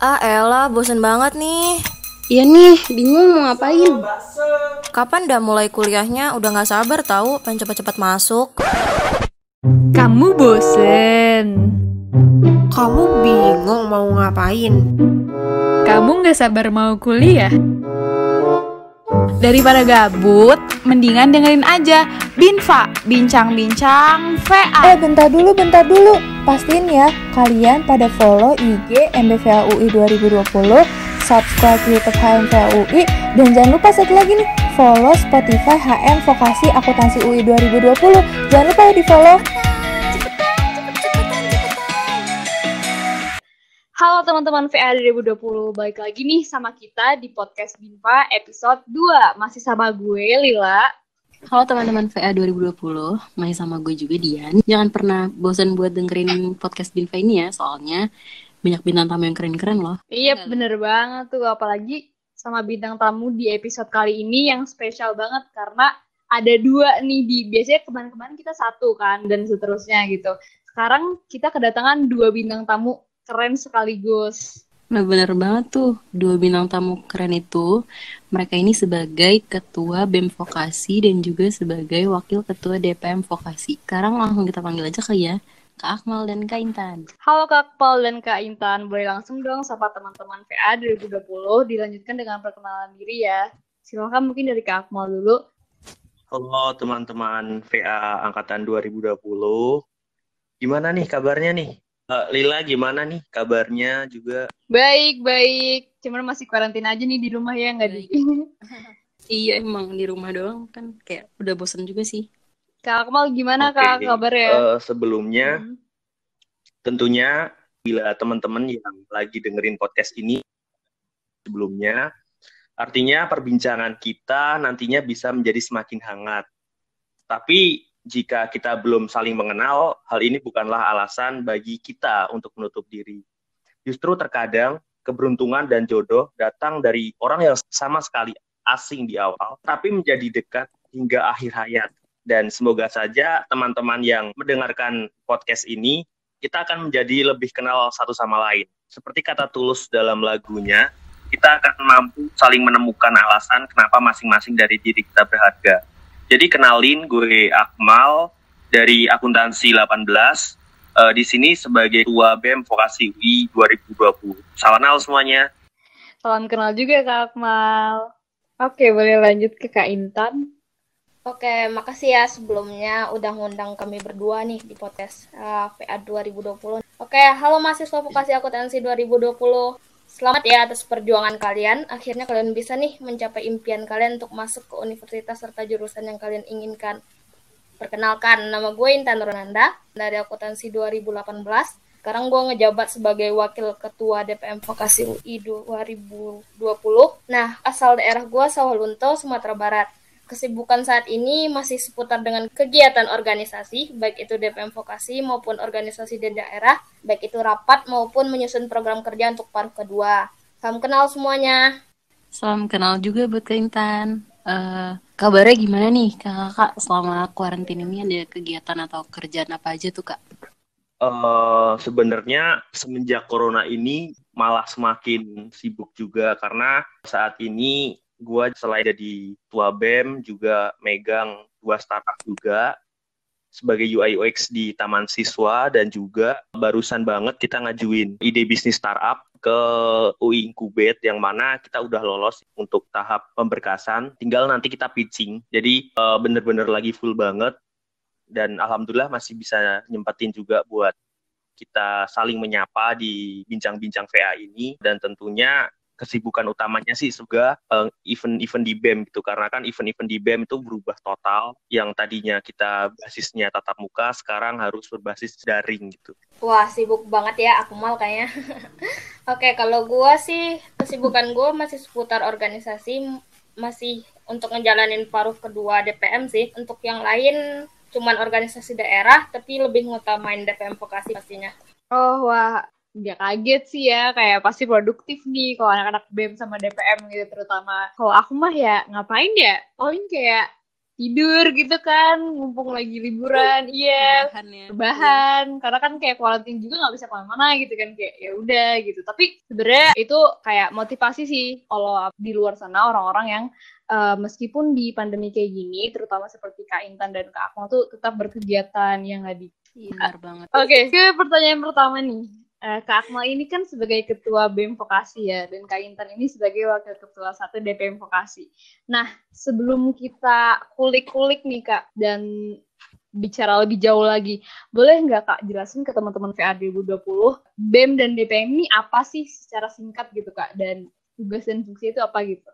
Ah elah, bosen banget nih. Iya nih, bingung mau ngapain. Kapan dah mulai kuliahnya? Udah gak sabar tahu, pengen cepet-cepet masuk. Kamu bosen. Kamu bingung mau ngapain? Kamu gak sabar mau kuliah. Daripada gabut, mendingan dengerin aja Binfa, bincang-bincang VA. Bentar dulu. Pastiin ya, kalian pada follow IG MBVA UI 2020, subscribe YouTube HMVA UI, dan jangan lupa satu lagi nih, follow Spotify HM Vokasi Akuntansi UI 2020. Jangan lupa ya di follow. Halo teman-teman VA 2020, balik lagi nih sama kita di podcast Binfa episode 2. Masih sama gue, Lila. Halo teman-teman VA 2020, masih sama gue juga Dian. Jangan pernah bosan buat dengerin podcast Binfa ini ya, soalnya banyak bintang tamu yang keren-keren loh. Iya, bener banget tuh. Apalagi sama bintang tamu di episode kali ini yang spesial banget karena ada 2 nih. Biasanya kemarin-kemarin kita 1 kan, dan seterusnya gitu. Sekarang kita kedatangan 2 bintang tamu keren sekaligus. Nah bener banget tuh, 2 bintang tamu keren itu. Mereka ini sebagai ketua BEM Vokasi dan juga sebagai wakil ketua DPM Vokasi. Sekarang langsung kita panggil aja kali ya, Kak Akmal dan Kak Intan. Halo Kak Akmal dan Kak Intan, boleh langsung dong sapa teman-teman VA 2020, dilanjutkan dengan perkenalan diri ya. Silakan mungkin dari Kak Akmal dulu. Halo teman-teman VA Angkatan 2020. Gimana nih kabarnya nih? Lila gimana nih kabarnya juga? Baik. Cuman masih karantina aja nih di rumah ya, nggak di. Iya emang di rumah doang kan kayak udah bosen juga sih. Kak Akmal gimana Kak kabarnya? Sebelumnya tentunya bila teman-teman yang lagi dengerin podcast ini sebelumnya, artinya perbincangan kita nantinya bisa menjadi semakin hangat. Tapi jika kita belum saling mengenal, hal ini bukanlah alasan bagi kita untuk menutup diri. Justru terkadang keberuntungan dan jodoh datang dari orang yang sama sekali asing di awal, tapi menjadi dekat hingga akhir hayat. Dan semoga saja teman-teman yang mendengarkan podcast ini, kita akan menjadi lebih kenal satu sama lain. Seperti kata Tulus dalam lagunya, kita akan mampu saling menemukan alasan kenapa masing-masing dari diri kita berharga. Jadi kenalin, gue Akmal dari Akuntansi 18, di sini sebagai Ketua BEM Vokasi UI 2020. Salam kenal semuanya. Salam kenal juga Kak Akmal. Oke, boleh lanjut ke Kak Intan. Oke, makasih ya sebelumnya udah ngundang kami berdua nih di podcast VA 2020. Oke, halo mahasiswa Vokasi Akuntansi 2020. Selamat ya atas perjuangan kalian. Akhirnya kalian bisa nih mencapai impian kalian untuk masuk ke universitas serta jurusan yang kalian inginkan. Perkenalkan, nama gue Intan Ronanda dari Akuntansi 2018. Sekarang gue ngejabat sebagai Wakil Ketua DPM Vokasi UI 2020. Nah, asal daerah gue Sawalunto, Sumatera Barat. Kesibukan saat ini masih seputar dengan kegiatan organisasi, baik itu DPM Vokasi maupun organisasi di daerah, baik itu rapat maupun menyusun program kerja untuk paruh kedua. Salam kenal semuanya. Salam kenal juga buat Kak Intan. Kabarnya gimana nih kakak selama kuarantin ini, ada kegiatan atau kerjaan apa aja tuh Kak? Sebenarnya semenjak corona ini malah semakin sibuk juga karena saat ini gue selain jadi ketua BEM juga megang 2 startup juga sebagai UI UX di Taman Siswa, dan juga barusan banget kita ngajuin ide bisnis startup ke UI Incubate yang mana kita udah lolos untuk tahap pemberkasan, tinggal nanti kita pitching. Jadi bener-bener lagi full banget, dan alhamdulillah masih bisa nyempetin juga buat kita saling menyapa di bincang-bincang VA ini. Dan tentunya kesibukan utamanya sih juga event-event di BEM gitu, karena kan event-event di BEM itu berubah total, yang tadinya kita basisnya tatap muka sekarang harus berbasis daring gitu. Wah, sibuk banget ya Akmal kayaknya. Oke, kalau gue sih kesibukan gue masih seputar organisasi, masih untuk ngejalanin paruh kedua DPM sih. Untuk yang lain cuman organisasi daerah, tapi lebih ngutamain DPM Vokasi pastinya. Oh, wah. Nggak kaget sih ya, kayak pasti produktif nih kalau anak-anak BEM sama DPM gitu terutama. Kalau aku mah ya ngapain ya, paling kayak tidur gitu kan, mumpung lagi liburan. Iya, Rebahan ya. rebahan. Karena kan kayak quarantine juga nggak bisa kemana-mana gitu kan, kayak ya udah gitu. Tapi sebenarnya itu kayak motivasi sih kalau di luar sana orang-orang yang meskipun di pandemi kayak gini, terutama seperti Kak Intan dan Kak Akmal tuh tetap berkegiatan yang nggak di. Iya, benar banget. Oke, ke pertanyaan pertama nih. Kak Akmal ini kan sebagai ketua BEM Vokasi ya, dan Kak Intan ini sebagai wakil ketua 1 DPM Vokasi. Nah, sebelum kita kulik-kulik nih Kak, dan bicara lebih jauh lagi, boleh nggak Kak jelasin ke teman-teman VA 2020, BEM dan DPM ini apa sih secara singkat gitu Kak, dan tugas dan fungsi itu apa gitu?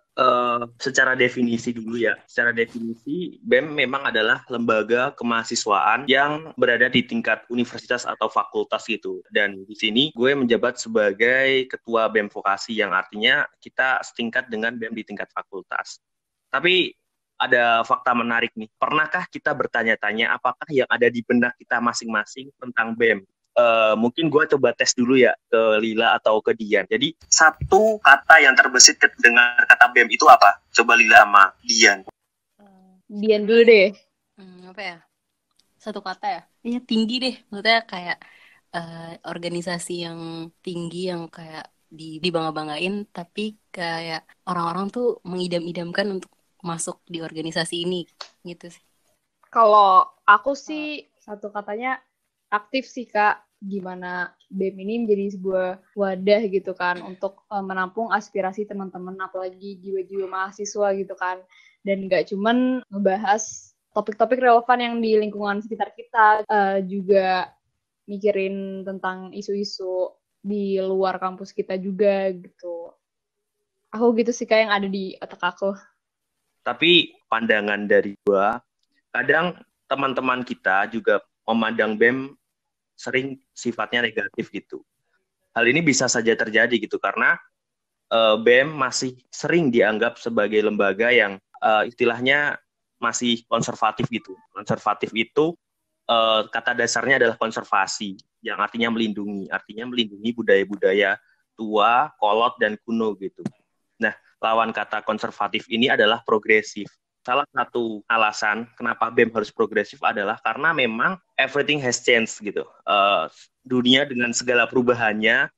Secara definisi dulu ya. Secara definisi, BEM memang adalah lembaga kemahasiswaan yang berada di tingkat universitas atau fakultas gitu. Dan di sini gue menjabat sebagai ketua BEM Vokasi, yang artinya kita setingkat dengan BEM di tingkat fakultas. Tapi ada fakta menarik nih. Pernahkah kita bertanya-tanya apakah yang ada di benak kita masing-masing tentang BEM? Mungkin gue coba tes dulu ya ke Lila atau ke Dian. Jadi satu kata yang terbesit dengan kata BEM itu apa? Coba Lila sama Dian. Dian dulu deh. Apa ya? Satu kata ya? Iya, tinggi deh. Maksudnya kayak organisasi yang tinggi yang kayak dibangga-banggain, tapi kayak orang-orang tuh mengidam-idamkan untuk masuk di organisasi ini gitu sih. Kalau aku sih satu katanya aktif sih Kak. Gimana BEM ini menjadi sebuah wadah gitu kan untuk menampung aspirasi teman-teman, apalagi jiwa-jiwa mahasiswa gitu kan, dan nggak cuman ngebahas topik-topik relevan yang di lingkungan sekitar kita, juga mikirin tentang isu-isu di luar kampus kita juga gitu. Aku gitu sih Kak yang ada di otak aku. Tapi pandangan dari gua, kadang teman-teman kita juga memandang BEM sering sifatnya negatif gitu. Hal ini bisa saja terjadi gitu karena BEM masih sering dianggap sebagai lembaga yang istilahnya masih konservatif gitu. Konservatif itu kata dasarnya adalah konservasi, yang artinya melindungi budaya-budaya tua, kolot, dan kuno gitu. Nah, lawan kata konservatif ini adalah progresif. Salah satu alasan kenapa BEM harus progresif adalah karena memang everything has changed gitu. Dunia dengan segala perubahannya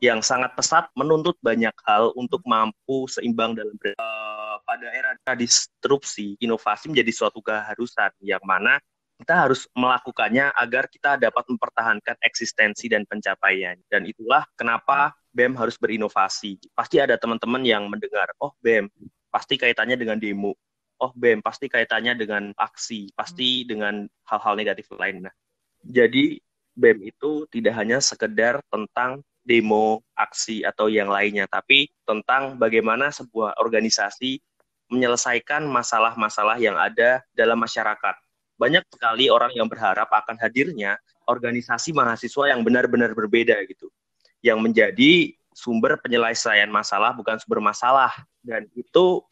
yang sangat pesat menuntut banyak hal untuk mampu seimbang dalam pada era disrupsi, inovasi menjadi suatu keharusan yang mana kita harus melakukannya agar kita dapat mempertahankan eksistensi dan pencapaian. Dan itulah kenapa BEM harus berinovasi. Pasti ada teman-teman yang mendengar, oh BEM pasti kaitannya dengan demo. Oh BEM pasti kaitannya dengan aksi, pasti dengan hal-hal negatif lain. Nah, jadi BEM itu tidak hanya sekedar tentang demo, aksi, atau yang lainnya, tapi tentang bagaimana sebuah organisasi menyelesaikan masalah-masalah yang ada dalam masyarakat. Banyak sekali orang yang berharap akan hadirnya organisasi mahasiswa yang benar-benar berbeda gitu, yang menjadi sumber penyelesaian masalah bukan sumber masalah. Dan itu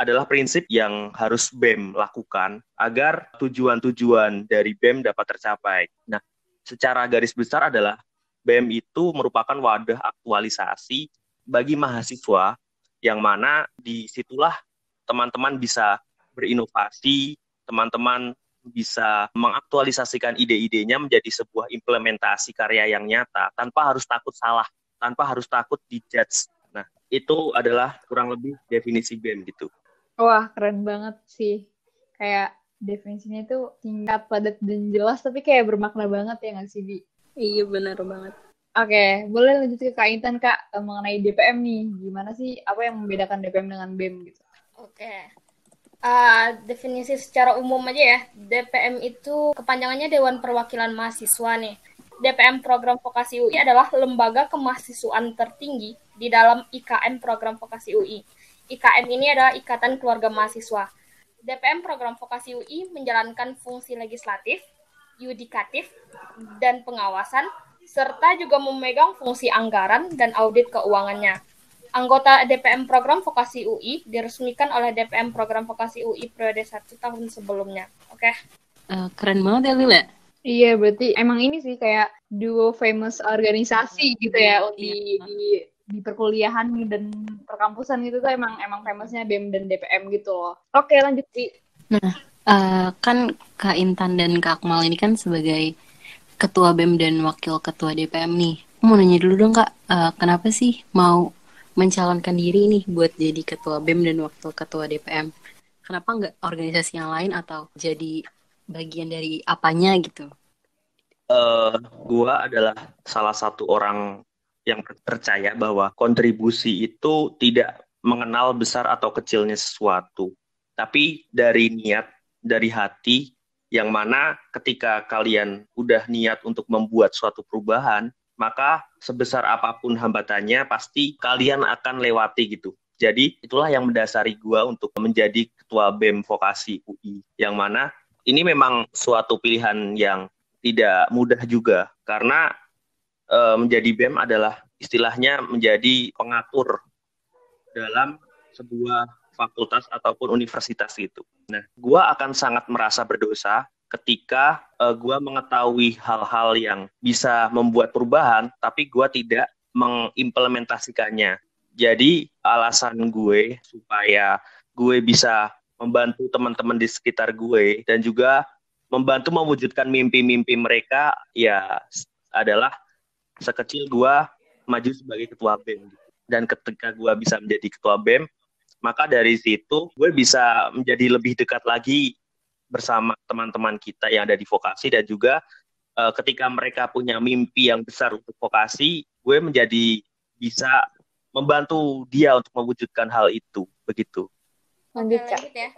adalah prinsip yang harus BEM lakukan agar tujuan-tujuan dari BEM dapat tercapai. Nah, secara garis besar adalah BEM itu merupakan wadah aktualisasi bagi mahasiswa yang mana disitulah teman-teman bisa berinovasi, teman-teman bisa mengaktualisasikan ide-idenya menjadi sebuah implementasi karya yang nyata tanpa harus takut salah, tanpa harus takut dijudge. Nah, itu adalah kurang lebih definisi BEM gitu. Wah, keren banget sih. Kayak definisinya itu singkat, padat, dan jelas, tapi kayak bermakna banget ya nggak sih, Bi? Iya, benar banget. Oke, boleh lanjut ke Kak Intan, Kak, mengenai DPM nih. Gimana sih, apa yang membedakan DPM dengan BEM gitu? Oke. Definisi secara umum aja ya. DPM itu kepanjangannya Dewan Perwakilan Mahasiswa nih. DPM Program Vokasi UI adalah lembaga kemahasiswaan tertinggi di dalam IKM Program Vokasi UI. IKM ini adalah Ikatan Keluarga Mahasiswa. DPM Program Vokasi UI menjalankan fungsi legislatif, yudikatif, dan pengawasan, serta juga memegang fungsi anggaran dan audit keuangannya. Anggota DPM Program Vokasi UI diresmikan oleh DPM Program Vokasi UI periode 1 tahun sebelumnya. Oke. Keren banget ya, Lila. Iya, berarti emang ini sih kayak duo famous organisasi gitu ya di perkuliahan dan perkampusan gitu tuh emang famousnya BEM dan DPM gitu loh. Oke, lanjut Ci. Nah, Kan Kak Intan dan Kak Akmal ini kan sebagai Ketua BEM dan Wakil Ketua DPM nih. Aku mau nanya dulu dong Kak, kenapa sih mau mencalonkan diri nih buat jadi Ketua BEM dan Wakil Ketua DPM? Kenapa nggak organisasi yang lain atau jadi bagian dari apanya gitu? Gua adalah salah satu orang yang percaya bahwa kontribusi itu tidak mengenal besar atau kecilnya sesuatu, tapi dari niat, dari hati, yang mana ketika kalian udah niat untuk membuat suatu perubahan, maka sebesar apapun hambatannya, pasti kalian akan lewati gitu. Jadi itulah yang mendasari gua untuk menjadi ketua BEM Vokasi UI, yang mana ini memang suatu pilihan yang tidak mudah juga karena menjadi BEM adalah istilahnya menjadi pengatur dalam sebuah fakultas ataupun universitas gitu. Nah, gua akan sangat merasa berdosa ketika gua mengetahui hal-hal yang bisa membuat perubahan, tapi gua tidak mengimplementasikannya. Jadi alasan gue supaya gue bisa membantu teman-teman di sekitar gue dan juga membantu mewujudkan mimpi-mimpi mereka ya adalah sekecil gua maju sebagai ketua BEM. Dan ketika gua bisa menjadi ketua BEM, maka dari situ gue bisa menjadi lebih dekat lagi bersama teman-teman kita yang ada di vokasi dan juga ketika mereka punya mimpi yang besar untuk vokasi, gue menjadi bisa membantu dia untuk mewujudkan hal itu. Begitu. Lanjut, Oke, Kak. lanjut ya.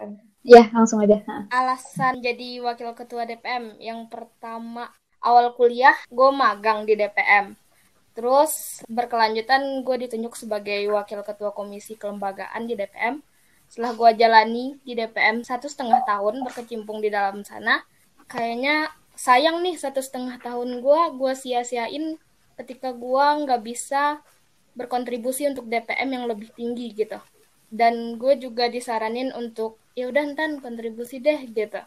Ya, langsung aja. Alasan jadi wakil ketua DPM, yang pertama, awal kuliah gue magang di DPM. Terus berkelanjutan gue ditunjuk sebagai wakil ketua komisi kelembagaan di DPM. Setelah gue jalani di DPM 1,5 tahun berkecimpung di dalam sana, kayaknya sayang nih 1,5 tahun gue sia-siain ketika gue nggak bisa berkontribusi untuk DPM yang lebih tinggi gitu. Dan gue juga disaranin untuk ya udah ntar kontribusi deh gitu.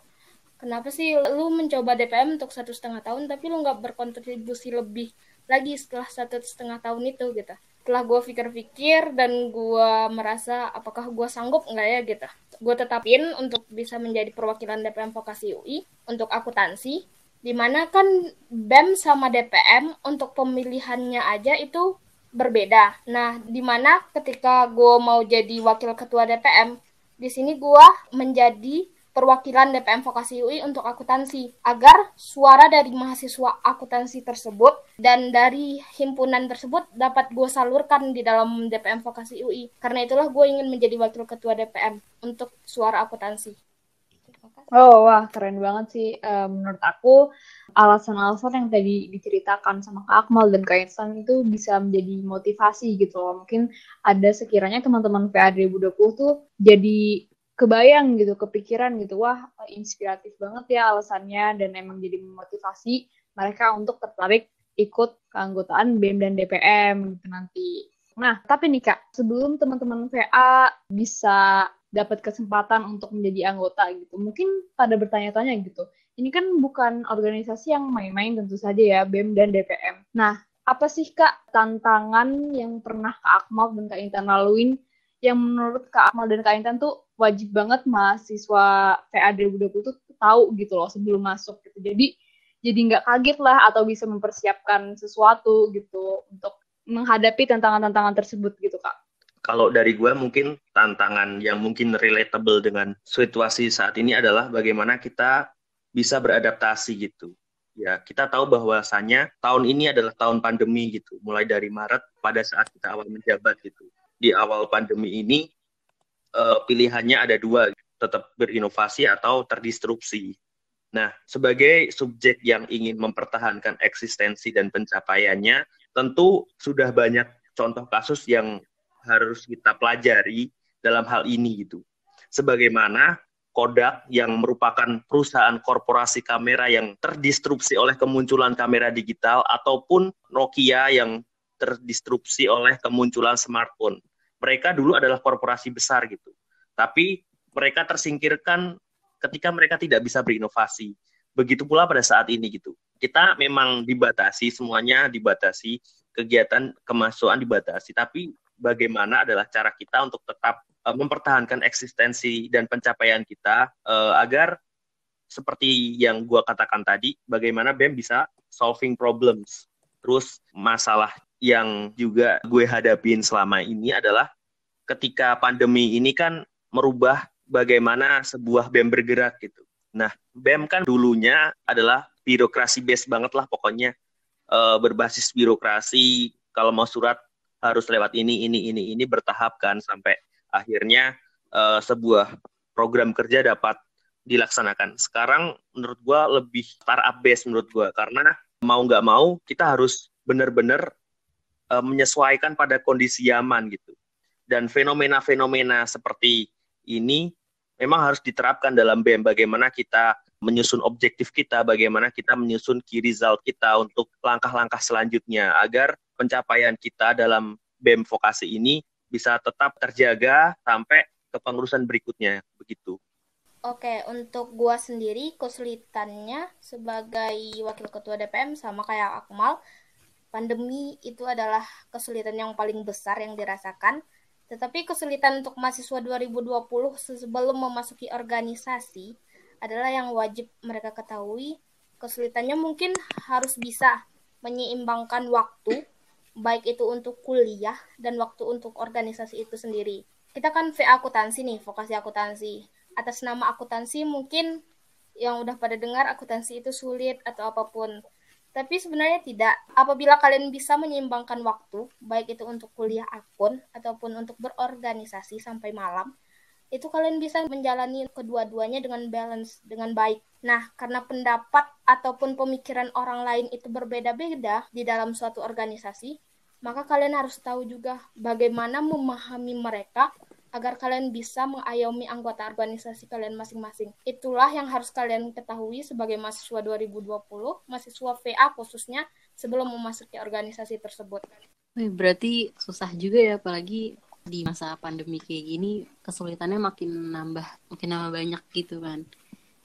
Kenapa sih lu mencoba DPM untuk 1,5 tahun tapi lu nggak berkontribusi lebih lagi setelah 1,5 tahun itu gitu. Setelah gue pikir-pikir dan gue merasa apakah gue sanggup nggak ya gitu. Gue tetapin untuk bisa menjadi perwakilan DPM Vokasi UI untuk akuntansi. Dimana kan BEM sama DPM untuk pemilihannya aja itu berbeda. Nah, dimana ketika gue mau jadi wakil ketua DPM, di sini gue menjadi perwakilan DPM Vokasi UI untuk akuntansi, agar suara dari mahasiswa akuntansi tersebut dan dari himpunan tersebut dapat gue salurkan di dalam DPM Vokasi UI. Karena itulah gue ingin menjadi wakil ketua DPM untuk suara akuntansi. Oh, wah, keren banget sih. Menurut aku, alasan-alasan yang tadi diceritakan sama Kak Akmal dan Kak Insan itu bisa menjadi motivasi gitu loh. Mungkin ada sekiranya teman-teman PA 2020 tuh jadi kebayang gitu, kepikiran gitu. Wah, inspiratif banget ya alasannya dan emang jadi memotivasi mereka untuk tertarik ikut keanggotaan BEM dan DPM gitu nanti. Nah, tapi nih Kak, sebelum teman-teman PA bisa dapat kesempatan untuk menjadi anggota gitu. Mungkin pada bertanya-tanya gitu. Ini kan bukan organisasi yang main-main tentu saja ya, BEM dan DPM. Nah, apa sih Kak tantangan yang pernah Kak Akmal dan Kak Intan laluin yang menurut Kak Akmal dan Kak Intan tuh wajib banget mahasiswa PA 2020 tuh tahu gitu loh sebelum masuk gitu. Jadi nggak kaget lah atau bisa mempersiapkan sesuatu gitu untuk menghadapi tantangan-tantangan tersebut gitu Kak. Kalau dari gue mungkin tantangan yang mungkin relatable dengan situasi saat ini adalah bagaimana kita bisa beradaptasi gitu. Ya, kita tahu bahwasannya tahun ini adalah tahun pandemi gitu. Mulai dari Maret pada saat kita awal menjabat gitu. Di awal pandemi ini pilihannya ada dua, tetap berinovasi atau terdistrupsi. Nah, sebagai subjek yang ingin mempertahankan eksistensi dan pencapaiannya, tentu sudah banyak contoh kasus yang harus kita pelajari dalam hal ini gitu. Sebagaimana Kodak yang merupakan perusahaan korporasi kamera yang terdistrupsi oleh kemunculan kamera digital ataupun Nokia yang terdistrupsi oleh kemunculan smartphone. Mereka dulu adalah korporasi besar gitu. Tapi mereka tersingkirkan ketika mereka tidak bisa berinovasi. Begitu pula pada saat ini gitu. Kita memang dibatasi, semuanya dibatasi, kegiatan kemahasiswaan dibatasi, tapi bagaimana adalah cara kita untuk tetap mempertahankan eksistensi dan pencapaian kita agar seperti yang gue katakan tadi, bagaimana BEM bisa solving problems. Terus masalah yang juga gue hadapin selama ini adalah ketika pandemi ini kan merubah bagaimana sebuah BEM bergerak gitu. Nah, BEM kan dulunya adalah birokrasi based banget lah pokoknya. Berbasis birokrasi, kalau mau surat harus lewat ini bertahap kan sampai akhirnya sebuah program kerja dapat dilaksanakan. Sekarang menurut gue lebih startup based menurut gue, karena mau nggak mau kita harus benar-benar menyesuaikan pada kondisi zaman gitu. Dan fenomena-fenomena seperti ini memang harus diterapkan dalam BEM. Bagaimana kita menyusun objektif kita, bagaimana kita menyusun key result kita untuk langkah-langkah selanjutnya agar pencapaian kita dalam BEM vokasi ini bisa tetap terjaga sampai kepengurusan berikutnya, begitu. Oke, untuk gua sendiri kesulitannya sebagai wakil ketua DPM sama kayak Akmal, pandemi itu adalah kesulitan yang paling besar yang dirasakan. Tetapi kesulitan untuk mahasiswa 2020 sebelum memasuki organisasi adalah yang wajib mereka ketahui. Kesulitannya mungkin harus bisa menyeimbangkan waktu, baik itu untuk kuliah dan waktu untuk organisasi itu sendiri. Kita kan VA akuntansi nih, vokasi akuntansi. Atas nama akuntansi mungkin yang udah pada dengar akuntansi itu sulit atau apapun. Tapi sebenarnya tidak. Apabila kalian bisa menyeimbangkan waktu, baik itu untuk kuliah akun ataupun untuk berorganisasi sampai malam, itu kalian bisa menjalani kedua-duanya dengan balance, dengan baik. Nah, karena pendapat ataupun pemikiran orang lain itu berbeda-beda di dalam suatu organisasi, maka kalian harus tahu juga bagaimana memahami mereka agar kalian bisa mengayomi anggota organisasi kalian masing-masing. Itulah yang harus kalian ketahui sebagai mahasiswa 2020, mahasiswa VA khususnya, sebelum memasuki organisasi tersebut. Berarti susah juga ya, apalagi di masa pandemi kayak gini, kesulitannya makin nambah banyak gitu kan.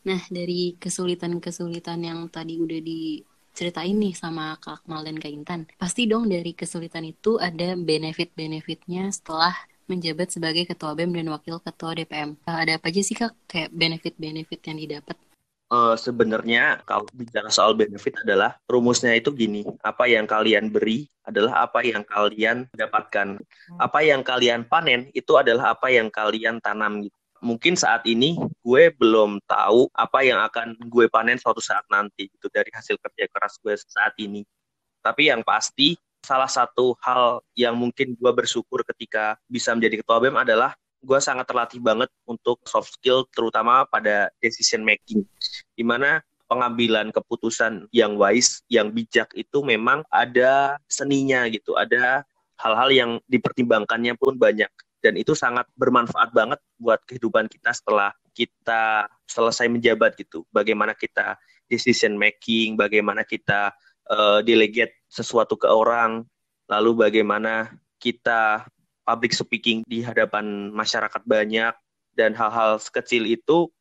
Nah, dari kesulitan-kesulitan yang tadi udah diceritain nih sama Kak Akmal dan Kak Intan, pasti dong dari kesulitan itu ada benefit-benefitnya setelah menjabat sebagai ketua BEM dan wakil ketua DPM. Ada apa aja sih Kak, kayak benefit-benefit yang didapat? Sebenarnya kalau bicara soal benefit adalah rumusnya itu gini, apa yang kalian beri adalah apa yang kalian dapatkan. Apa yang kalian panen itu adalah apa yang kalian tanam gitu. Mungkin saat ini gue belum tahu apa yang akan gue panen suatu saat nanti gitu dari hasil kerja keras gue saat ini. Tapi yang pasti salah satu hal yang mungkin gue bersyukur ketika bisa menjadi ketua BEM adalah gue sangat terlatih banget untuk soft skill, terutama pada decision making, di mana pengambilan keputusan yang wise, yang bijak itu memang ada seninya gitu, ada hal-hal yang dipertimbangkannya pun banyak, dan itu sangat bermanfaat banget buat kehidupan kita setelah kita selesai menjabat gitu. Bagaimana kita decision making, bagaimana kita delegate sesuatu ke orang, lalu bagaimana kita public speaking di hadapan masyarakat banyak, dan hal-hal sekecil itu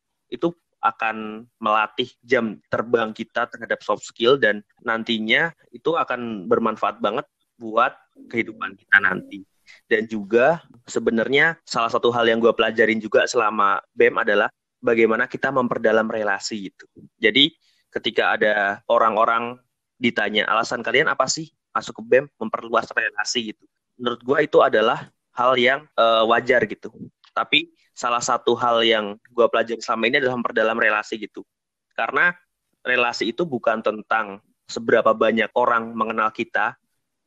akan melatih jam terbang kita terhadap soft skill, dan nantinya itu akan bermanfaat banget buat kehidupan kita nanti. Dan juga sebenarnya salah satu hal yang gue pelajarin juga selama BEM adalah bagaimana kita memperdalam relasi gitu. Jadi ketika ada orang-orang ditanya alasan kalian apa sih masuk ke BEM, memperluas relasi gitu. Menurut gue itu adalah hal yang wajar gitu. Tapi salah satu hal yang gue pelajari selama ini adalah memperdalam relasi gitu. Karena relasi itu bukan tentang seberapa banyak orang mengenal kita,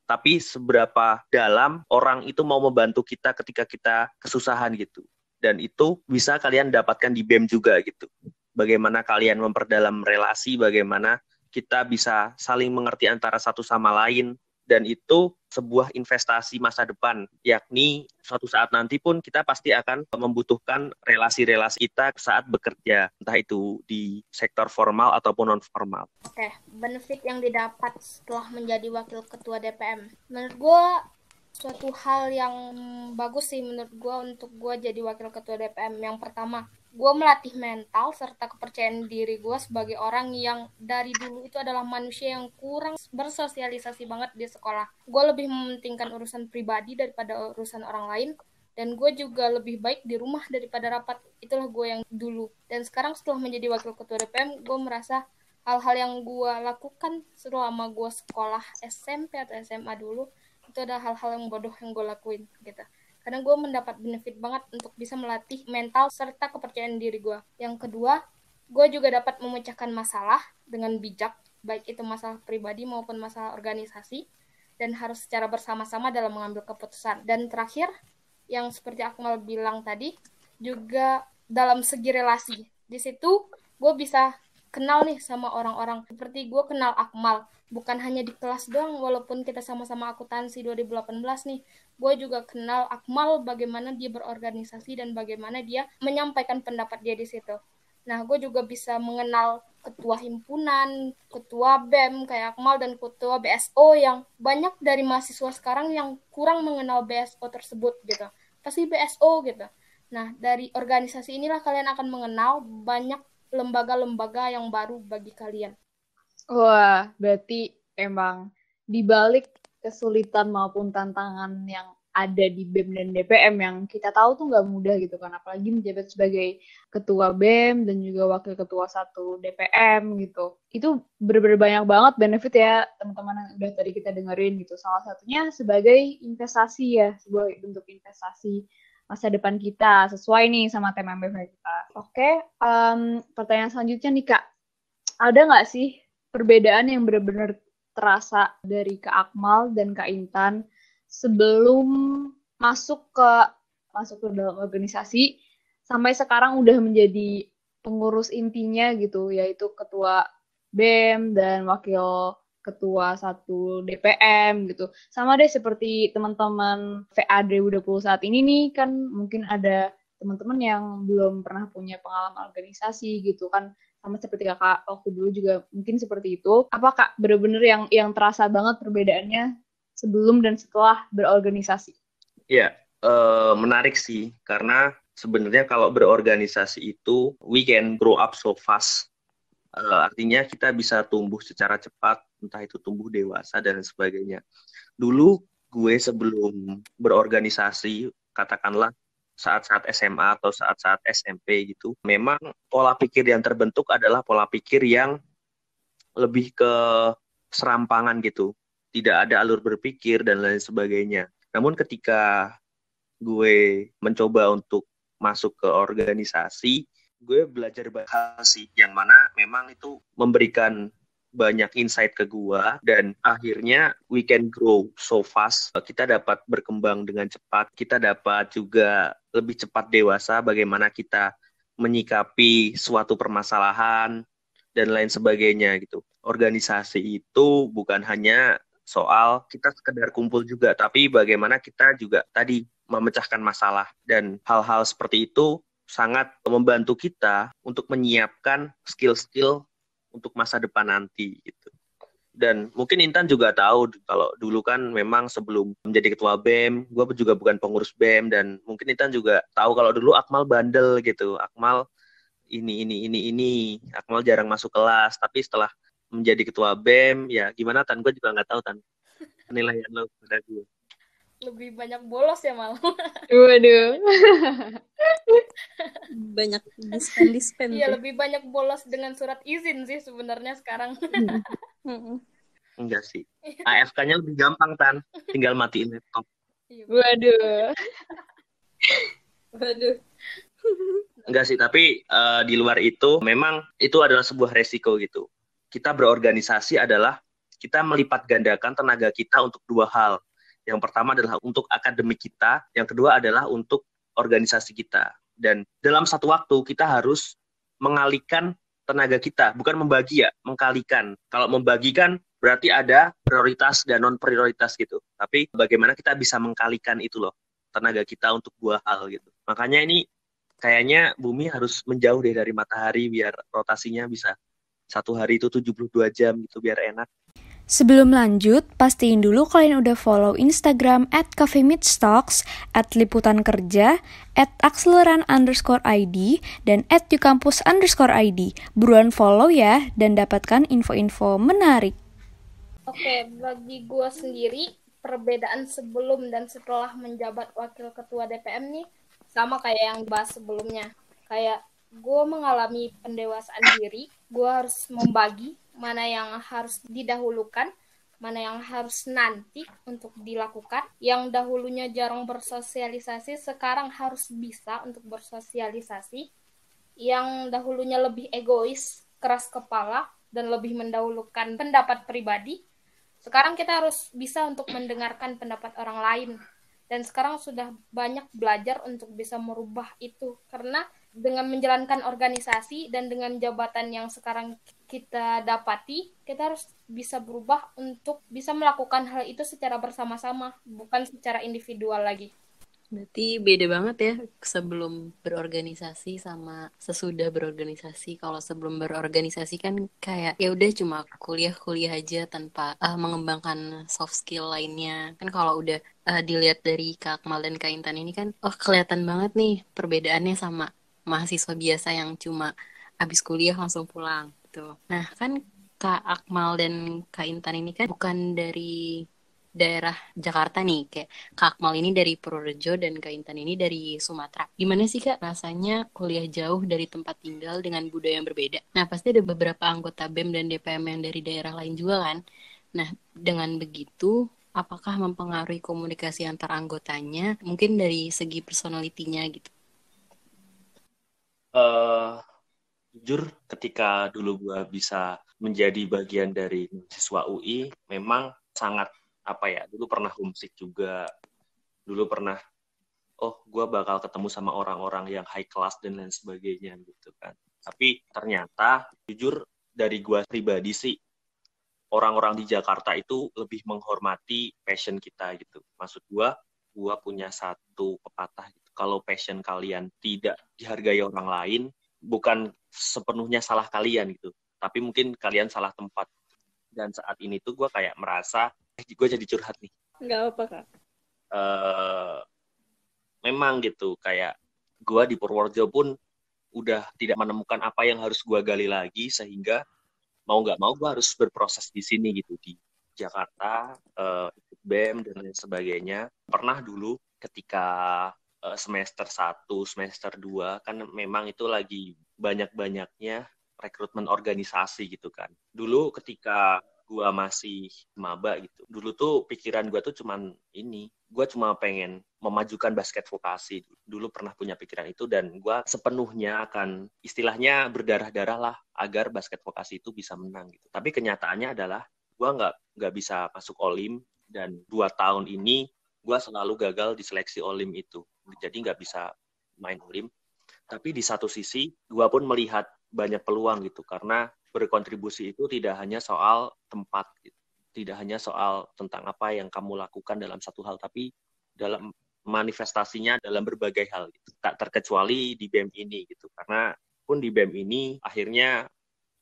tapi seberapa dalam orang itu mau membantu kita ketika kita kesusahan gitu. Dan itu bisa kalian dapatkan di BEM juga gitu. Bagaimana kalian memperdalam relasi, bagaimana kita bisa saling mengerti antara satu sama lain, dan itu sebuah investasi masa depan, yakni suatu saat nanti pun kita pasti akan membutuhkan relasi-relasi kita saat bekerja, entah itu di sektor formal ataupun non-formal. Oke, benefit yang didapat setelah menjadi wakil ketua DPM. Menurut gue, suatu hal yang bagus sih menurut gue untuk gue jadi wakil ketua DPM. Yang pertama, gue melatih mental serta kepercayaan diri gue sebagai orang yang dari dulu itu adalah manusia yang kurang bersosialisasi banget di sekolah. Gue lebih mementingkan urusan pribadi daripada urusan orang lain. Dan gue juga lebih baik di rumah daripada rapat. Itulah gue yang dulu. Dan sekarang setelah menjadi wakil ketua DPM, gue merasa hal-hal yang gue lakukan selama gue sekolah SMP atau SMA dulu, itu ada hal-hal yang bodoh yang gue lakuin gitu. Karena gue mendapat benefit banget untuk bisa melatih mental serta kepercayaan diri gue. Yang kedua, gue juga dapat memecahkan masalah dengan bijak, baik itu masalah pribadi maupun masalah organisasi, dan harus secara bersama-sama dalam mengambil keputusan. Dan terakhir, yang seperti Akmal bilang tadi, juga dalam segi relasi. Di situ gue bisa kenal nih sama orang-orang. Seperti gue kenal Akmal, bukan hanya di kelas doang, walaupun kita sama-sama akuntansi 2018 nih. Gue juga kenal Akmal, bagaimana dia berorganisasi dan bagaimana dia menyampaikan pendapat dia di situ. Nah, gue juga bisa mengenal ketua himpunan, ketua BEM kayak Akmal, dan ketua BSO yang banyak dari mahasiswa sekarang yang kurang mengenal BSO tersebut gitu. Pasti BSO gitu. Nah, dari organisasi inilah kalian akan mengenal banyak lembaga-lembaga yang baru bagi kalian. Wah, berarti emang dibalik kesulitan maupun tantangan yang ada di BEM dan DPM yang kita tahu tuh nggak mudah gitu kan, apalagi menjabat sebagai ketua BEM dan juga wakil ketua 1 DPM gitu. Itu bener-bener banyak banget benefit ya teman-teman yang udah tadi kita dengerin gitu. Salah satunya sebagai investasi ya, sebuah bentuk investasi masa depan kita, sesuai nih sama tema MBV kita. Oke, pertanyaan selanjutnya nih Kak, ada nggak sih perbedaan yang benar-benar terasa dari Kak Akmal dan Kak Intan sebelum masuk ke dalam organisasi sampai sekarang udah menjadi pengurus intinya gitu, yaitu ketua BEM dan wakil ketua 1 DPM gitu. Sama deh seperti teman-teman VA 2020 saat ini nih, kan mungkin ada teman-teman yang belum pernah punya pengalaman organisasi gitu kan, sama seperti kakak waktu dulu juga mungkin seperti itu. Apa Kak bener-bener yang terasa banget perbedaannya sebelum dan setelah berorganisasi? Ya, menarik sih, karena sebenarnya kalau berorganisasi itu we can grow up so fast. Artinya kita bisa tumbuh secara cepat, entah itu tumbuh dewasa dan sebagainya. Dulu gue sebelum berorganisasi, katakanlah saat-saat SMA atau saat-saat SMP gitu, memang pola pikir yang terbentuk adalah pola pikir yang lebih ke serampangan gitu. Tidak ada alur berpikir dan lain sebagainya. Namun ketika gue mencoba untuk masuk ke organisasi, gue belajar banyak hal sih, yang mana memang itu memberikan banyak insight ke gue, dan akhirnya we can grow so fast. Kita dapat berkembang dengan cepat, kita dapat juga lebih cepat dewasa bagaimana kita menyikapi suatu permasalahan dan lain sebagainya gitu. Organisasi itu bukan hanya soal kita sekedar kumpul juga, tapi bagaimana kita juga tadi memecahkan masalah, dan hal-hal seperti itu sangat membantu kita untuk menyiapkan skill-skill untuk masa depan nanti gitu. Dan mungkin Intan juga tahu kalau dulu kan memang sebelum menjadi ketua BEM, gue juga bukan pengurus BEM, dan mungkin Intan juga tahu kalau dulu Akmal bandel gitu. Akmal ini. Akmal jarang masuk kelas, tapi setelah menjadi ketua BEM, ya gimana Tan? Gue juga nggak tahu Tan penilaian lo pada gue. Lebih banyak bolos ya malah. Waduh. Banyak dispen. Iya, lebih banyak bolos dengan surat izin sih sebenarnya sekarang. Enggak sih. AFK-nya lebih gampang Tan, tinggal matiin laptop. Waduh. Enggak sih, tapi di luar itu memang itu adalah sebuah resiko gitu. Kita berorganisasi adalah kita melipat gandakan tenaga kita untuk dua hal. Yang pertama adalah untuk akademik kita, yang kedua adalah untuk organisasi kita. Dan dalam satu waktu kita harus mengalihkan tenaga kita, bukan membagi ya, mengkalikan. Kalau membagikan berarti ada prioritas dan non prioritas gitu. Tapi bagaimana kita bisa mengkalikan itu loh, tenaga kita untuk dua hal gitu. Makanya ini kayaknya bumi harus menjauh deh dari matahari biar rotasinya bisa satu hari itu 72 jam gitu biar enak. Sebelum lanjut, pastiin dulu kalian udah follow Instagram @cafemeetstalks, @liputankerja, @akseleran_id, dan @yukampus_id. Buruan follow ya, dan dapatkan info-info menarik. Oke, bagi gue sendiri, perbedaan sebelum dan setelah menjabat wakil ketua DPM nih sama kayak yang dibahas sebelumnya. Kayak gue mengalami pendewasaan diri, gue harus membagi mana yang harus didahulukan, mana yang harus nanti untuk dilakukan. Yang dahulunya jarang bersosialisasi, sekarang harus bisa untuk bersosialisasi. Yang dahulunya lebih egois, keras kepala, dan lebih mendahulukan pendapat pribadi, sekarang kita harus bisa untuk mendengarkan pendapat orang lain. Dan sekarang sudah banyak belajar untuk bisa merubah itu. Karena dengan menjalankan organisasi dan dengan jabatan yang sekarang kita dapati, kita harus bisa berubah untuk bisa melakukan hal itu secara bersama-sama, bukan secara individual lagi. Berarti beda banget ya sebelum berorganisasi sama sesudah berorganisasi. Kalau sebelum berorganisasi kan kayak ya udah cuma kuliah-kuliah aja tanpa mengembangkan soft skill lainnya. Kan kalau udah dilihat dari Kak Akmal dan Kak Intan ini kan kelihatan banget nih perbedaannya sama mahasiswa biasa yang cuma habis kuliah langsung pulang gitu. Nah, kan Kak Akmal dan Kak Intan ini kan bukan dari daerah Jakarta nih, kayak Kak Akmal ini dari Purworejo dan Kak Intan ini dari Sumatera. Gimana sih Kak rasanya kuliah jauh dari tempat tinggal dengan budaya yang berbeda? Nah, pasti ada beberapa anggota BEM dan DPM yang dari daerah lain juga kan? Nah, dengan begitu, apakah mempengaruhi komunikasi antar anggotanya? Mungkin dari segi personalitinya gitu. Jujur, ketika dulu gue bisa menjadi bagian dari mahasiswa UI, memang sangat dulu pernah homesick juga, dulu pernah gue bakal ketemu sama orang-orang yang high class dan lain sebagainya gitu kan. Tapi ternyata jujur dari gue pribadi sih, orang-orang di Jakarta itu lebih menghormati passion kita gitu. Maksud gue punya satu pepatah gitu, kalau passion kalian tidak dihargai orang lain, bukan sepenuhnya salah kalian gitu, tapi mungkin kalian salah tempat. Dan saat ini tuh gue kayak merasa gue jadi curhat nih. Nggak apa Kak. Memang gitu, kayak gue di Purworejo pun udah tidak menemukan apa yang harus gue gali lagi, sehingga mau nggak mau gue harus berproses di sini gitu, di Jakarta, ikut BEM dan lain sebagainya. Pernah dulu ketika semester 1, semester 2, kan memang itu lagi banyak-banyaknya rekrutmen organisasi gitu kan. Dulu ketika gue masih maba gitu, dulu tuh pikiran gue tuh cuman ini, gue cuma pengen memajukan basket vokasi. Dulu pernah punya pikiran itu, dan gue sepenuhnya akan istilahnya berdarah-darah lah agar basket vokasi itu bisa menang gitu. Tapi kenyataannya adalah gue nggak bisa masuk Olim, dan 2 tahun ini gue selalu gagal di seleksi Olim itu. Jadi nggak bisa main Olim. Tapi di satu sisi gue pun melihat banyak peluang gitu, karena berkontribusi itu tidak hanya soal tempat gitu. Tidak hanya soal tentang apa yang kamu lakukan dalam satu hal, tapi dalam manifestasinya dalam berbagai hal gitu. Tak terkecuali di BEM ini gitu, karena pun di BEM ini akhirnya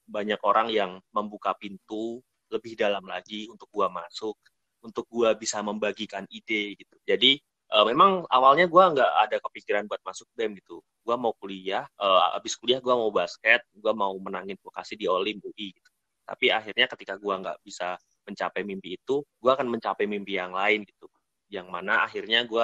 banyak orang yang membuka pintu lebih dalam lagi untuk gua masuk, untuk gua bisa membagikan ide gitu. Jadi memang awalnya gue nggak ada kepikiran buat masuk BEM gitu. Gue mau kuliah, abis kuliah gue mau basket, gue mau menangin vokasi di Olim UI gitu. Tapi akhirnya ketika gue nggak bisa mencapai mimpi itu, gue akan mencapai mimpi yang lain gitu. Yang mana akhirnya gue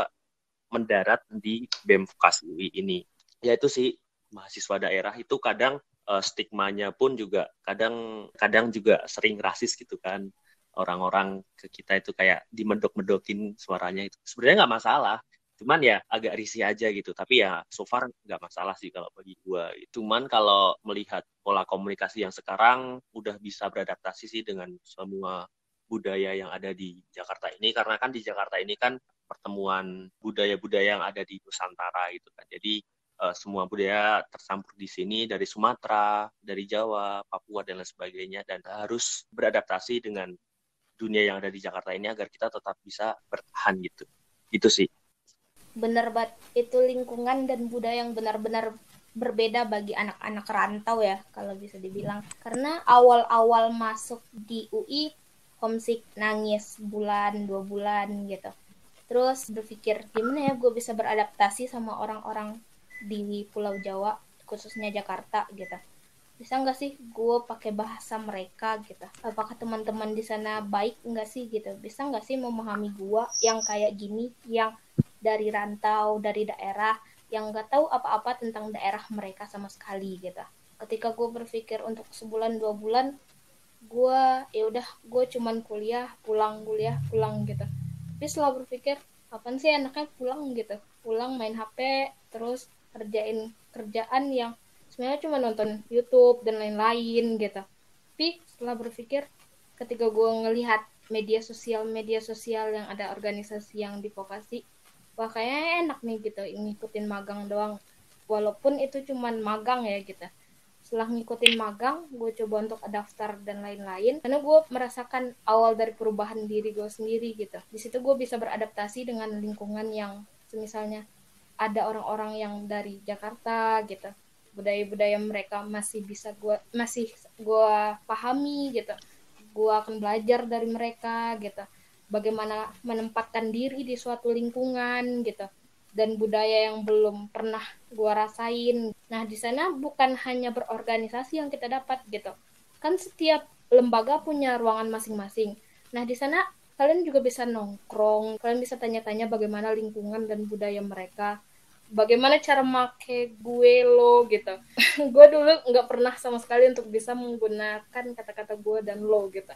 mendarat di BEM vokasi UI ini. Ya itu sih, mahasiswa daerah itu kadang stigmanya pun juga kadang juga sering rasis gitu kan. Orang-orang ke kita itu kayak dimedok-medokin suaranya itu. Sebenarnya nggak masalah, cuman ya agak risih aja gitu. Tapi ya so far nggak masalah sih kalau bagi gue. Cuman kalau melihat pola komunikasi yang sekarang udah bisa beradaptasi sih dengan semua budaya yang ada di Jakarta ini. Karena kan di Jakarta ini kan pertemuan budaya-budaya yang ada di Nusantara gitu kan. Jadi semua budaya tercampur di sini, dari Sumatera, dari Jawa, Papua, dan lain sebagainya. Dan harus beradaptasi dengan dunia yang ada di Jakarta ini agar kita tetap bisa bertahan gitu. Itu sih. Bener banget, itu lingkungan dan budaya yang benar-benar berbeda bagi anak-anak rantau ya, kalau bisa dibilang. Karena awal-awal masuk di UI, homesick, nangis bulan, 2 bulan gitu. Terus berpikir, gimana ya gue bisa beradaptasi sama orang-orang di Pulau Jawa, khususnya Jakarta gitu. bisa nggak sih gue pakai bahasa mereka gitu, apakah teman-teman di sana baik nggak sih gitu, bisa nggak sih memahami gue yang kayak gini, yang dari rantau, dari daerah, yang nggak tahu apa-apa tentang daerah mereka sama sekali gitu. Ketika gue berpikir untuk sebulan 2 bulan, gue ya udah gue cuman kuliah pulang gitu. Tapi setelah berpikir, kapan sih enaknya pulang gitu, pulang main HP terus kerjain kerjaan yang sebenarnya cuma nonton YouTube dan lain-lain gitu. Tapi setelah berpikir, ketika gue ngelihat media sosial yang ada organisasi yang di vokasi, wah kayaknya enak nih gitu ngikutin magang doang, walaupun itu cuman magang ya gitu. Setelah ngikutin magang, gue coba untuk daftar dan lain-lain, karena gue merasakan awal dari perubahan diri gue sendiri gitu. Di situ gue bisa beradaptasi dengan lingkungan yang semisalnya ada orang-orang yang dari Jakarta gitu, budaya-budaya mereka masih gue pahami gitu. Gue akan belajar dari mereka gitu, bagaimana menempatkan diri di suatu lingkungan gitu, dan budaya yang belum pernah gue rasain. Nah, di sana bukan hanya berorganisasi yang kita dapat gitu. Kan setiap lembaga punya ruangan masing-masing. Nah, di sana kalian juga bisa nongkrong, kalian bisa tanya-tanya bagaimana lingkungan dan budaya mereka, bagaimana cara make gue lo gitu. Gue dulu nggak pernah sama sekali untuk bisa menggunakan kata-kata gue dan lo gitu.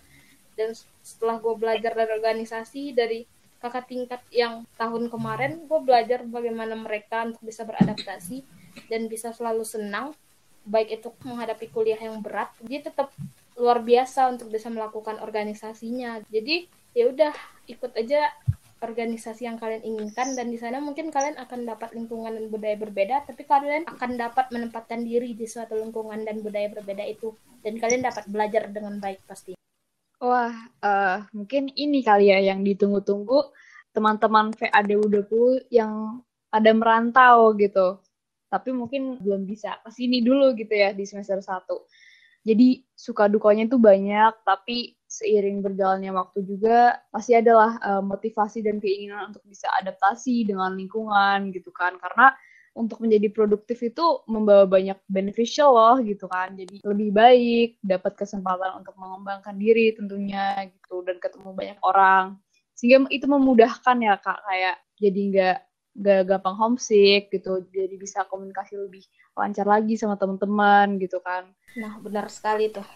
Dan setelah gue belajar dari organisasi, dari kakak tingkat yang tahun kemarin, gue belajar bagaimana mereka untuk bisa beradaptasi dan bisa selalu senang, baik itu menghadapi kuliah yang berat. Jadi tetap luar biasa untuk bisa melakukan organisasinya. Jadi ya udah, ikut aja organisasi yang kalian inginkan, dan di sana mungkin kalian akan dapat lingkungan dan budaya berbeda, tapi kalian akan dapat menempatkan diri di suatu lingkungan dan budaya berbeda itu, dan kalian dapat belajar dengan baik pasti. Wah, mungkin ini kali ya yang ditunggu-tunggu teman-teman VAD20 yang ada merantau gitu. Tapi mungkin belum bisa kesini dulu gitu ya di semester 1. Jadi suka dukanya itu banyak, tapi seiring berjalannya waktu juga pasti adalah motivasi dan keinginan untuk bisa adaptasi dengan lingkungan gitu kan. Karena untuk menjadi produktif itu membawa banyak beneficial loh gitu kan. Jadi lebih baik, dapat kesempatan untuk mengembangkan diri tentunya gitu, dan ketemu banyak orang. Sehingga itu memudahkan ya Kak, kayak jadi nggak gampang homesick gitu, jadi bisa komunikasi lebih lancar lagi sama teman-teman gitu kan. Nah, benar sekali tuh.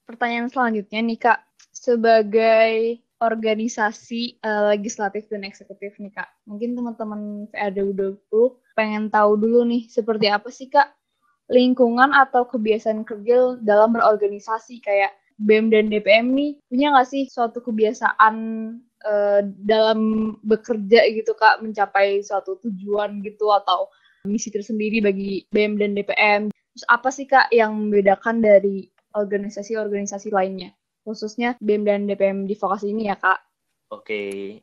Pertanyaan selanjutnya nih Kak, sebagai organisasi legislatif dan eksekutif nih Kak, mungkin teman-teman VAD20 pengen tahu dulu nih, seperti apa sih Kak lingkungan atau kebiasaan kerja dalam berorganisasi, kayak BEM dan DPM nih punya nggak sih suatu kebiasaan dalam bekerja gitu Kak, mencapai suatu tujuan gitu atau misi tersendiri bagi BEM dan DPM? Terus apa sih Kak yang membedakan dari organisasi-organisasi lainnya, khususnya BEM dan DPM di vokasi ini ya Kak? Oke,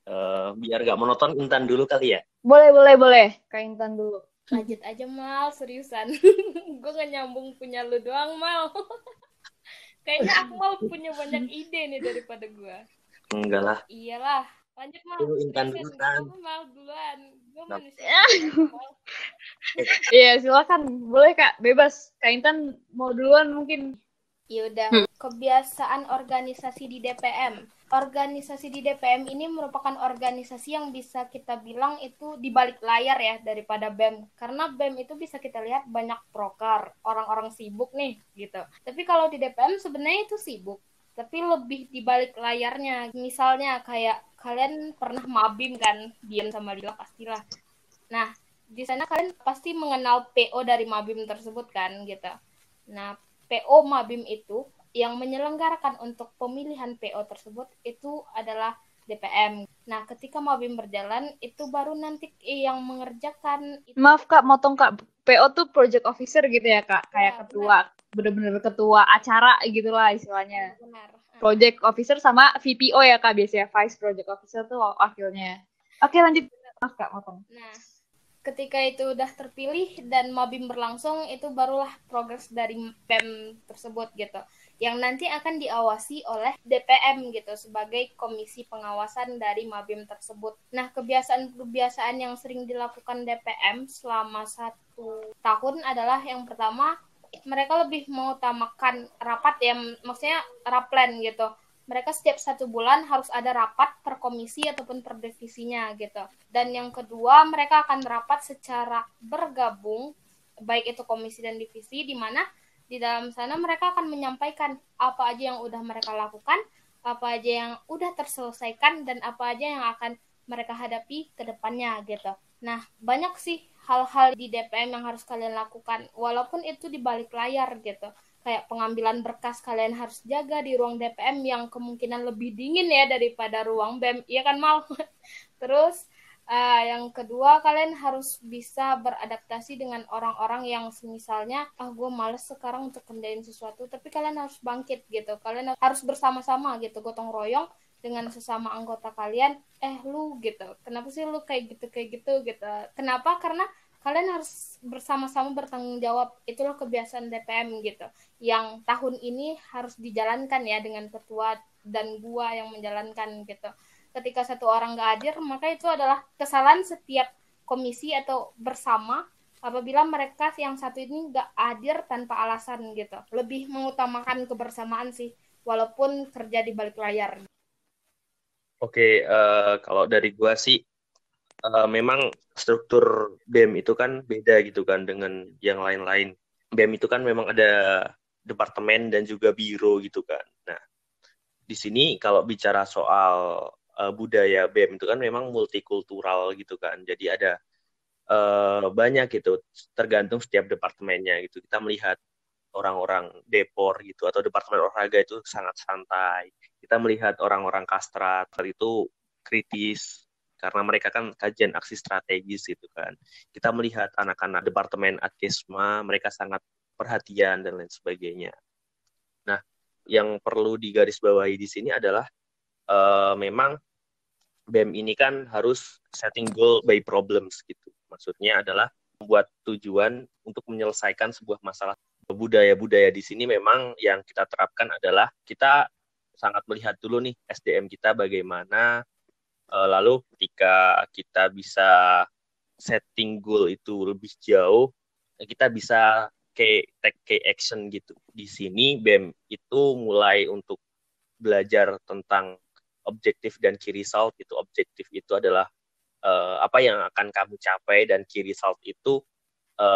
biar gak monoton, Intan dulu kali ya. Boleh. Kak Intan dulu. Lanjut aja Mal, seriusan. Gue gak nyambung punya lu doang Mal. Kayaknya Akmal punya banyak ide nih daripada gue. Enggak lah. Iyalah, lanjut Mal. Intan dulu kan. Mal duluan. Gue manusia. Iya, silakan. Boleh Kak, bebas. Kak Intan mau duluan mungkin. Yaudah, kebiasaan organisasi di DPM. Organisasi di DPM ini merupakan organisasi yang bisa kita bilang itu di balik layar ya daripada BEM. Karena BEM itu bisa kita lihat banyak proker, orang-orang sibuk nih gitu. Tapi kalau di DPM sebenarnya itu sibuk, tapi lebih di balik layarnya. Misalnya kayak kalian pernah mabim kan, Dian sama Lila pastilah. Nah, di sana kalian pasti mengenal PO dari mabim tersebut kan gitu. Nah, PO Mabim itu yang menyelenggarakan untuk pemilihan PO tersebut itu adalah DPM. Nah, ketika Mabim berjalan, itu baru nanti yang mengerjakan. Maaf Kak, motong Kak. PO tuh project officer gitu ya Kak, kayak Ya, ketua, bener-bener ketua acara gitulah istilahnya. Benar. Project officer sama VPO ya Kak, biasanya Vice Project Officer tuh wakilnya. Oke, lanjut. Maaf Kak, motong. Nah, ketika itu udah terpilih dan Mabim berlangsung, itu barulah progres dari BEM tersebut gitu, yang nanti akan diawasi oleh DPM gitu sebagai komisi pengawasan dari Mabim tersebut. Nah, kebiasaan-kebiasaan yang sering dilakukan DPM selama 1 tahun adalah yang pertama, mereka lebih mengutamakan rapat ya, maksudnya raplan gitu. Mereka setiap 1 bulan harus ada rapat per komisi ataupun per divisinya gitu. Dan yang kedua, mereka akan rapat secara bergabung, baik itu komisi dan divisi, di mana di dalam sana mereka akan menyampaikan apa aja yang udah mereka lakukan, apa aja yang udah terselesaikan, dan apa aja yang akan mereka hadapi ke depannya gitu. Nah, banyak sih hal-hal di DPM yang harus kalian lakukan, walaupun itu di balik layar gitu. Kayak pengambilan berkas kalian harus jaga di ruang DPM yang kemungkinan lebih dingin ya daripada ruang BEM, iya kan Mal? Terus yang kedua, kalian harus bisa beradaptasi dengan orang-orang yang misalnya, gue males sekarang untuk kerjain sesuatu, tapi kalian harus bangkit gitu. Kalian harus bersama-sama gitu, gotong royong dengan sesama anggota kalian. Lu gitu, kenapa sih lu kayak gitu gitu. Kenapa? Karena kalian harus bersama-sama bertanggung jawab. Itulah kebiasaan DPM gitu, yang tahun ini harus dijalankan ya dengan ketua dan gua yang menjalankan gitu. Ketika satu orang nggak hadir, maka itu adalah kesalahan setiap komisi atau bersama apabila mereka yang satu ini nggak hadir tanpa alasan gitu. Lebih mengutamakan kebersamaan sih, walaupun kerja di balik layar. Oke, kalau dari gua sih memang struktur BEM itu kan beda gitu kan dengan yang lain-lain. BEM itu kan memang ada departemen dan juga biro gitu kan. Nah, di sini kalau bicara soal budaya BEM itu kan memang multikultural gitu kan. Jadi ada banyak gitu, tergantung setiap departemennya gitu. Kita melihat orang-orang Depor gitu atau departemen olahraga itu sangat santai. Kita melihat orang-orang Kastrat itu kritis karena mereka kan kajian aksi strategis gitu kan. Kita melihat anak-anak departemen Adkesma, mereka sangat perhatian dan lain sebagainya. Nah, yang perlu digarisbawahi di sini adalah memang BEM ini kan harus setting goal by problems gitu. Maksudnya adalah membuat tujuan untuk menyelesaikan sebuah masalah. Budaya-budaya di sini memang yang kita terapkan adalah kita sangat melihat dulu nih SDM kita bagaimana, lalu ketika kita bisa setting goal itu lebih jauh, kita bisa take action gitu. Di sini BEM itu mulai untuk belajar tentang objektif dan key result. Itu objektif itu adalah apa yang akan kamu capai, dan key result itu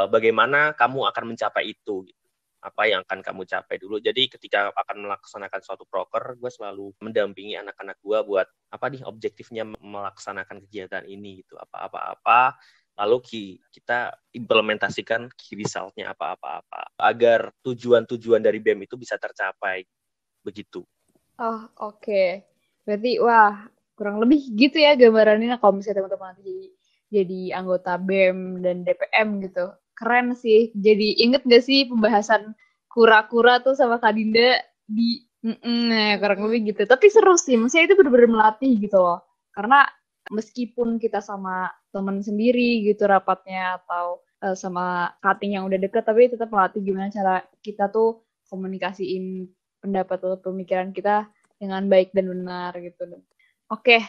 bagaimana kamu akan mencapai itu gitu. Apa yang akan kamu capai dulu. Jadi ketika akan melaksanakan suatu proker, gue selalu mendampingi anak-anak gue buat apa nih objektifnya melaksanakan kegiatan ini gitu, apa-apa, lalu kita implementasikan key result-nya apa-apa agar tujuan-tujuan dari BEM itu bisa tercapai begitu. Oh, oke. Berarti, wah, kurang lebih gitu ya gambarannya kalau misalnya teman-teman nanti jadi anggota BEM dan DPM gitu. Keren sih. Jadi inget gak sih pembahasan kura-kura tuh sama Kak Dinda di kurang lebih gitu. Tapi seru sih. Maksudnya itu benar-benar melatih gitu loh. Karena meskipun kita sama teman sendiri gitu rapatnya atau sama cutting yang udah deket, tapi tetap melatih gimana cara kita tuh komunikasiin pendapat atau pemikiran kita dengan baik dan benar gitu. Oke,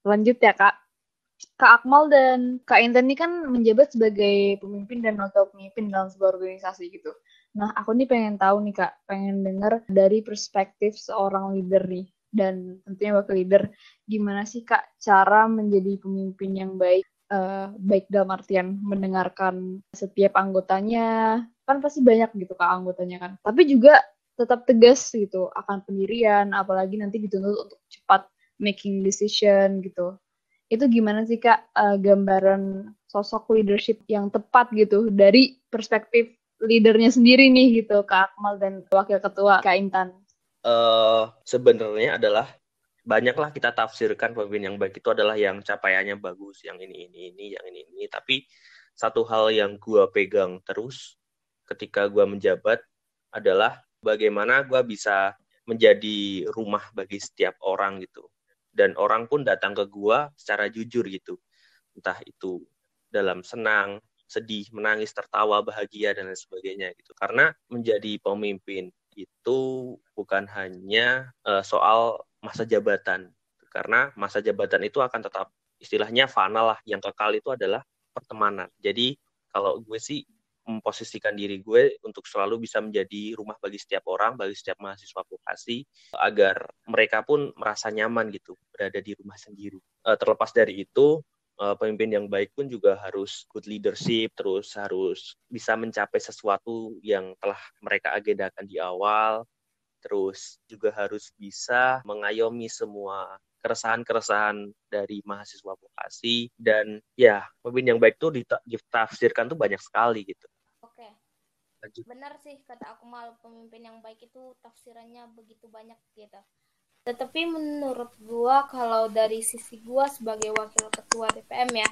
lanjut ya Kak. Kak Akmal dan Kak Intan ini kan menjabat sebagai pemimpin dan wakil pemimpin dalam sebuah organisasi gitu. Nah, aku nih pengen tahu nih Kak, pengen dengar dari perspektif seorang leader nih, dan tentunya wakil leader, gimana sih Kak cara menjadi pemimpin yang baik, baik dalam artian mendengarkan setiap anggotanya, kan pasti banyak gitu Kak anggotanya kan, tapi juga tetap tegas gitu akan pendirian, apalagi nanti dituntut untuk cepat making decision gitu. Itu gimana sih Kak gambaran sosok leadership yang tepat gitu dari perspektif leadernya sendiri nih gitu, Kak Akmal dan Wakil Ketua Kak Intan? Sebenarnya adalah banyaklah kita tafsirkan pemimpin yang baik itu adalah yang capaiannya bagus, yang ini, yang ini. Tapi satu hal yang gue pegang terus ketika gue menjabat adalah bagaimana gue bisa menjadi rumah bagi setiap orang gitu. Dan orang pun datang ke gue secara jujur gitu. Entah itu dalam senang, sedih, menangis, tertawa, bahagia, dan lain sebagainya gitu. Karena menjadi pemimpin itu bukan hanya soal masa jabatan. Karena masa jabatan itu akan tetap istilahnya fana lah. Yang kekal itu adalah pertemanan. Jadi kalau gue sih memposisikan diri gue untuk selalu bisa menjadi rumah bagi setiap orang, bagi setiap mahasiswa vokasi, agar mereka pun merasa nyaman gitu berada di rumah sendiri. Terlepas dari itu, pemimpin yang baik pun juga harus good leadership, terus harus bisa mencapai sesuatu yang telah mereka agendakan di awal, terus juga harus bisa mengayomi semua keresahan-keresahan dari mahasiswa vokasi, dan ya pemimpin yang baik tuh ditafsirkan tuh banyak sekali gitu. Oke, Lanjut. benar sih kata Akmal, pemimpin yang baik itu tafsirannya begitu banyak gitu. Tetapi menurut gua, kalau dari sisi gua sebagai wakil ketua DPM ya,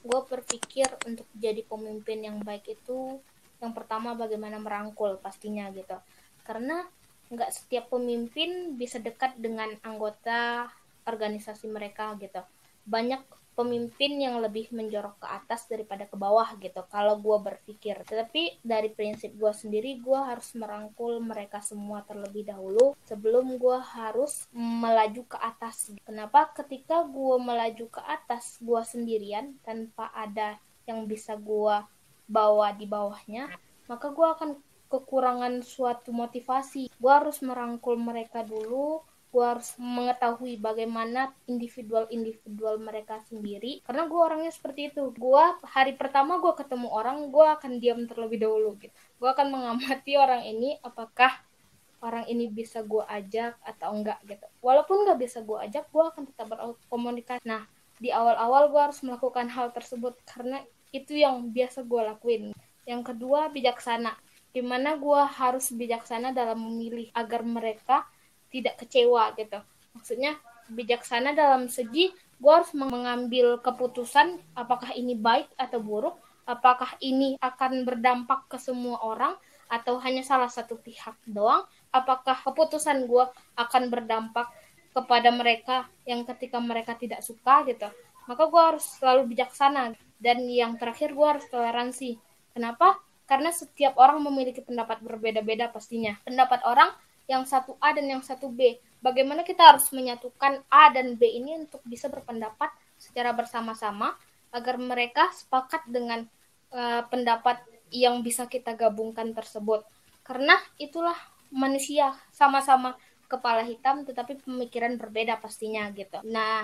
gua berpikir untuk jadi pemimpin yang baik itu yang pertama bagaimana merangkul pastinya gitu. Karena nggak setiap pemimpin bisa dekat dengan anggota organisasi mereka gitu. Banyak pemimpin yang lebih menjorok ke atas daripada ke bawah gitu kalau gue berpikir. Tetapi dari prinsip gue sendiri, gue harus merangkul mereka semua terlebih dahulu sebelum gue harus melaju ke atas. Kenapa? Ketika gue melaju ke atas gue sendirian tanpa ada yang bisa gue bawa di bawahnya, maka gue akan kekurangan suatu motivasi. Gue harus merangkul mereka dulu, gue harus mengetahui bagaimana individual mereka sendiri, karena gue orangnya seperti itu. Gue hari pertama gue ketemu orang, gue akan diam terlebih dahulu gitu. Gue akan mengamati orang ini, apakah orang ini bisa gue ajak atau enggak gitu. Walaupun nggak bisa gue ajak, gue akan tetap berkomunikasi. Nah, di awal-awal gue harus melakukan hal tersebut karena itu yang biasa gue lakuin. Yang kedua, bijaksana. Dimana gue harus bijaksana dalam memilih agar mereka tidak kecewa gitu. Maksudnya bijaksana dalam segi gue harus mengambil keputusan apakah ini baik atau buruk, apakah ini akan berdampak ke semua orang atau hanya salah satu pihak doang, apakah keputusan gue akan berdampak kepada mereka yang ketika mereka tidak suka gitu. Maka gue harus selalu bijaksana. Dan yang terakhir, gue harus toleransi. Kenapa? Karena setiap orang memiliki pendapat berbeda-beda pastinya. Pendapat orang yang satu A dan yang satu B. Bagaimana kita harus menyatukan A dan B ini untuk bisa berpendapat secara bersama-sama agar mereka sepakat dengan pendapat yang bisa kita gabungkan tersebut. Karena itulah manusia, sama-sama kepala hitam tetapi pemikiran berbeda pastinya gitu. Nah,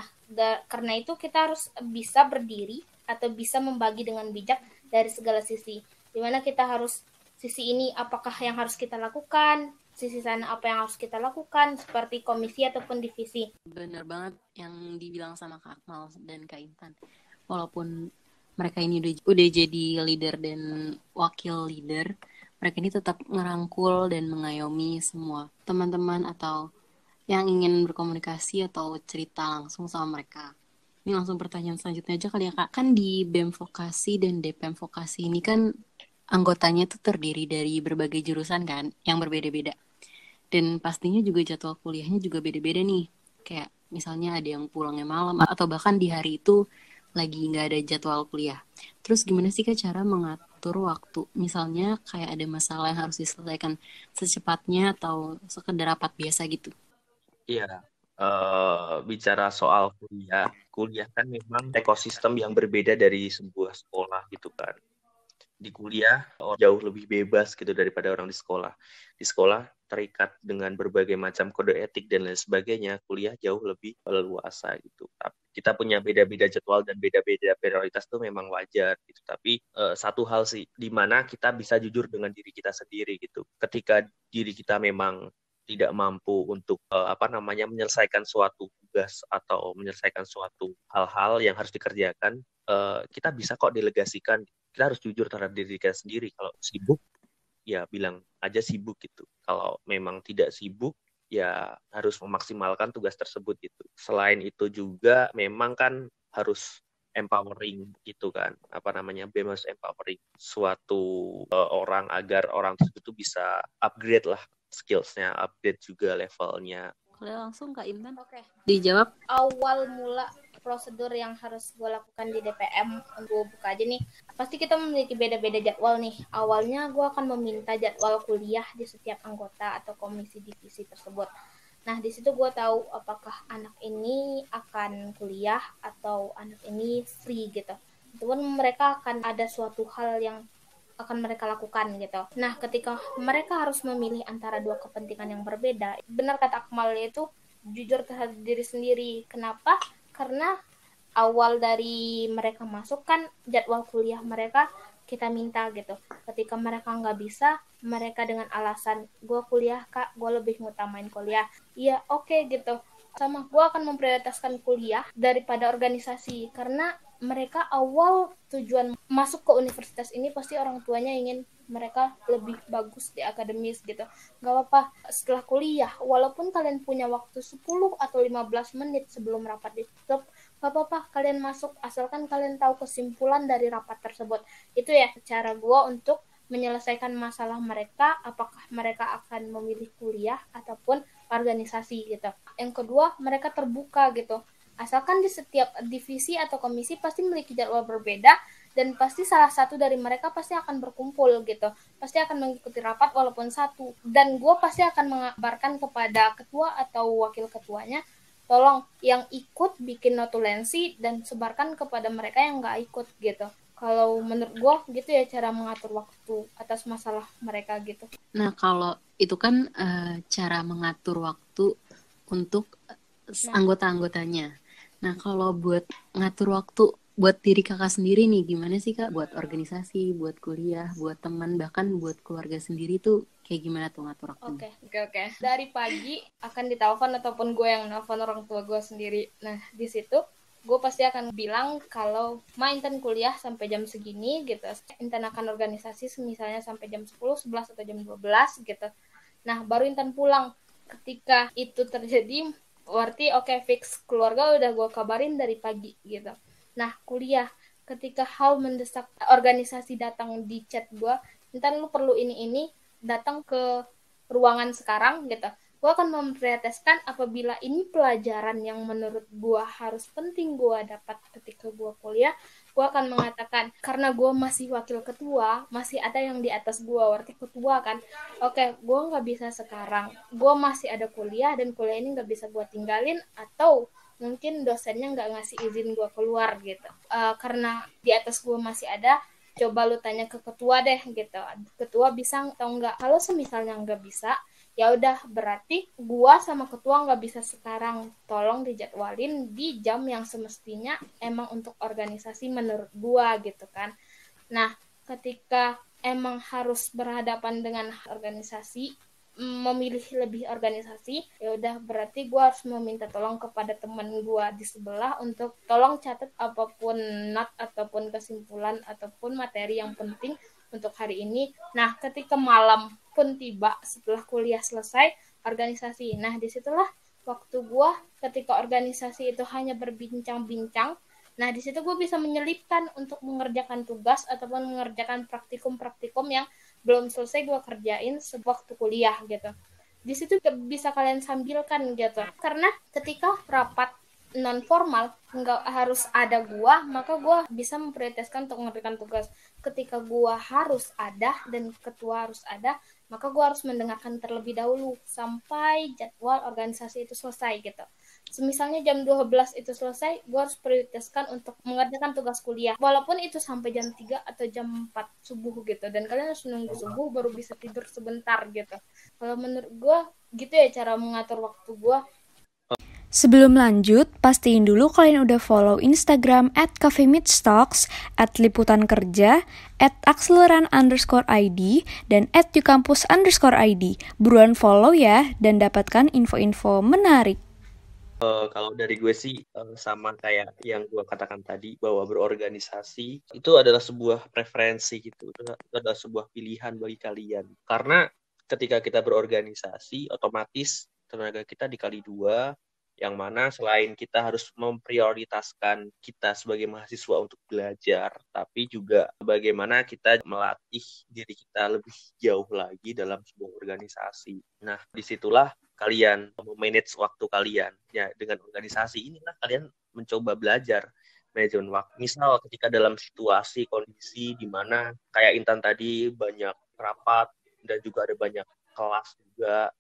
karena itu kita harus bisa berdiri atau bisa membagi dengan bijak dari segala sisi. Dimana kita harus sisi ini apakah yang harus kita lakukan, sisi sana apa yang harus kita lakukan, seperti komisi ataupun divisi. Bener banget yang dibilang sama Kak Akmal dan Kak Intan. Walaupun mereka ini udah jadi leader dan wakil leader, mereka ini tetap ngerangkul dan mengayomi semua teman-teman atau yang ingin berkomunikasi atau cerita langsung sama mereka. Ini langsung pertanyaan selanjutnya aja kali ya Kak. Kan di BEM Vokasi dan DPM Vokasi ini kan anggotanya tuh terdiri dari berbagai jurusan kan, yang berbeda-beda. Dan pastinya juga jadwal kuliahnya juga beda-beda nih. Kayak misalnya ada yang pulangnya malam, atau bahkan di hari itu lagi nggak ada jadwal kuliah. Terus gimana sih Kak cara mengatur waktu? Misalnya kayak ada masalah yang harus diselesaikan secepatnya atau sekedar rapat biasa gitu. Iya, bicara soal kuliah kan memang ekosistem yang berbeda dari sebuah sekolah gitu kan. Di kuliah jauh lebih bebas gitu daripada orang di sekolah. Di sekolah terikat dengan berbagai macam kode etik dan lain sebagainya. Kuliah jauh lebih leluasa gitu. Tapi kita punya beda-beda jadwal dan beda-beda prioritas itu memang wajar gitu. Tapi satu hal sih, di mana kita bisa jujur dengan diri kita sendiri gitu. Ketika diri kita memang tidak mampu untuk menyelesaikan suatu tugas atau menyelesaikan suatu hal-hal yang harus dikerjakan, kita bisa kok delegasikan. Kita harus jujur terhadap diri kita sendiri. Kalau sibuk, ya bilang aja sibuk gitu. Kalau memang tidak sibuk, ya harus memaksimalkan tugas tersebut gitu. Selain itu juga memang kan harus empowering gitu kan. BEM harus empowering suatu orang agar orang tersebut bisa upgrade lah skills-nya, update juga levelnya. Langsung Kak Intan. Oke. Dijawab. Awal mula prosedur yang harus gue lakukan di DPM, gue buka aja nih. Pasti kita memiliki beda-beda jadwal nih. Awalnya gue akan meminta jadwal kuliah di setiap anggota atau komisi divisi tersebut. Nah, di situ gue tahu apakah anak ini akan kuliah atau anak ini free gitu. Ataupun mereka akan ada suatu hal yang akan mereka lakukan gitu. Nah, ketika mereka harus memilih antara dua kepentingan yang berbeda, benar kata Akmal, itu jujur terhadap diri sendiri. Kenapa? Karena awal dari mereka masuk kan jadwal kuliah mereka kita minta gitu. Ketika mereka nggak bisa, mereka dengan alasan gue kuliah kak, gue lebih ngutamain kuliah. Iya oke gitu. Sama gue akan memprioritaskan kuliah daripada organisasi, karena mereka awal tujuan masuk ke universitas ini pasti orang tuanya ingin mereka lebih bagus di akademis gitu. Gak apa-apa setelah kuliah, walaupun kalian punya waktu 10 atau 15 menit sebelum rapat ditutup, gak apa-apa kalian masuk, asalkan kalian tahu kesimpulan dari rapat tersebut. Itu ya cara gue untuk menyelesaikan masalah mereka, apakah mereka akan memilih kuliah ataupun organisasi gitu. Yang kedua, mereka terbuka gitu. Asalkan di setiap divisi atau komisi pasti memiliki jadwal berbeda, dan pasti salah satu dari mereka pasti akan berkumpul gitu. Pasti akan mengikuti rapat walaupun satu. Dan gue pasti akan mengabarkan kepada ketua atau wakil ketuanya, tolong yang ikut bikin notulensi dan sebarkan kepada mereka yang nggak ikut gitu. Kalau menurut gue gitu ya cara mengatur waktu atas masalah mereka gitu. Nah, kalau itu kan cara mengatur waktu untuk anggota-anggotanya. Nah, kalau buat ngatur waktu buat diri kakak sendiri nih, gimana sih kak? Buat organisasi, buat kuliah, buat teman, bahkan buat keluarga sendiri tuh kayak gimana tuh ngatur waktu? Oke. Dari pagi akan ditelepon ataupun gue yang nelfon orang tua gue sendiri. Nah, di situ gue pasti akan bilang kalau inten kuliah sampai jam segini gitu. Inten akan organisasi misalnya sampai jam 10, 11 atau jam 12 gitu. Nah, baru inten pulang. Ketika itu terjadi, berarti fix keluarga udah gue kabarin dari pagi gitu. Nah, kuliah, ketika hal mendesak organisasi datang di chat gue, inten lu perlu ini, datang ke ruangan sekarang gitu. Gue akan memprioritaskan apabila ini pelajaran yang menurut gue harus penting gue dapat ketika gue kuliah, gue akan mengatakan, karena gue masih wakil ketua, masih ada yang di atas gue, berarti ketua kan. Gue nggak bisa sekarang, gue masih ada kuliah, dan kuliah ini nggak bisa gue tinggalin, atau mungkin dosennya nggak ngasih izin gue keluar gitu. Karena di atas gue masih ada, coba lu tanya ke ketua deh gitu. Ketua bisa atau enggak. Kalau semisalnya enggak bisa, ya udah berarti gua sama ketua nggak bisa sekarang, tolong dijadwalin di jam yang semestinya emang untuk organisasi menurut gua gitu kan. Nah, ketika emang harus berhadapan dengan organisasi, memilih lebih organisasi, ya udah berarti gue harus meminta tolong kepada teman gue di sebelah untuk tolong catat apapun not ataupun kesimpulan ataupun materi yang penting untuk hari ini. Nah, ketika malam pun tiba setelah kuliah selesai organisasi. Nah, disitulah waktu gue ketika organisasi itu hanya berbincang-bincang. Nah, di situ gue bisa menyelipkan untuk mengerjakan tugas ataupun mengerjakan praktikum-praktikum yang belum selesai gue kerjain sewaktu kuliah gitu. Di situ bisa kalian sambilkan gitu. Karena ketika rapat non formal nggak harus ada gue, maka gue bisa memprioritaskan untuk mengerjakan tugas. Ketika gue harus ada dan ketua harus ada, maka gue harus mendengarkan terlebih dahulu sampai jadwal organisasi itu selesai gitu. Misalnya jam 12 itu selesai, gue harus prioritaskan untuk mengerjakan tugas kuliah. Walaupun itu sampai jam 3 atau jam 4 subuh gitu. Dan kalian harus nunggu subuh baru bisa tidur sebentar gitu. Kalau menurut gue, gitu ya cara mengatur waktu gue. Sebelum lanjut, pastiin dulu kalian udah follow Instagram @cafemeetstalks, @liputankerja, @akseleran_id, dan @yukampus_id. Buruan follow ya, dan dapatkan info-info menarik. Kalau dari gue sih sama kayak yang gue katakan tadi, bahwa berorganisasi itu adalah sebuah preferensi gitu, itu adalah sebuah pilihan bagi kalian. Karena ketika kita berorganisasi, otomatis tenaga kita dikali 2, yang mana selain kita harus memprioritaskan kita sebagai mahasiswa untuk belajar, tapi juga bagaimana kita melatih diri kita lebih jauh lagi dalam sebuah organisasi. Nah, disitulah kalian memanage waktu kalian. Ya, dengan organisasi inilah kalian mencoba belajar manajemen waktu. Misal ketika dalam situasi, kondisi di mana kayak Intan tadi banyak rapat dan juga ada banyak kelas juga.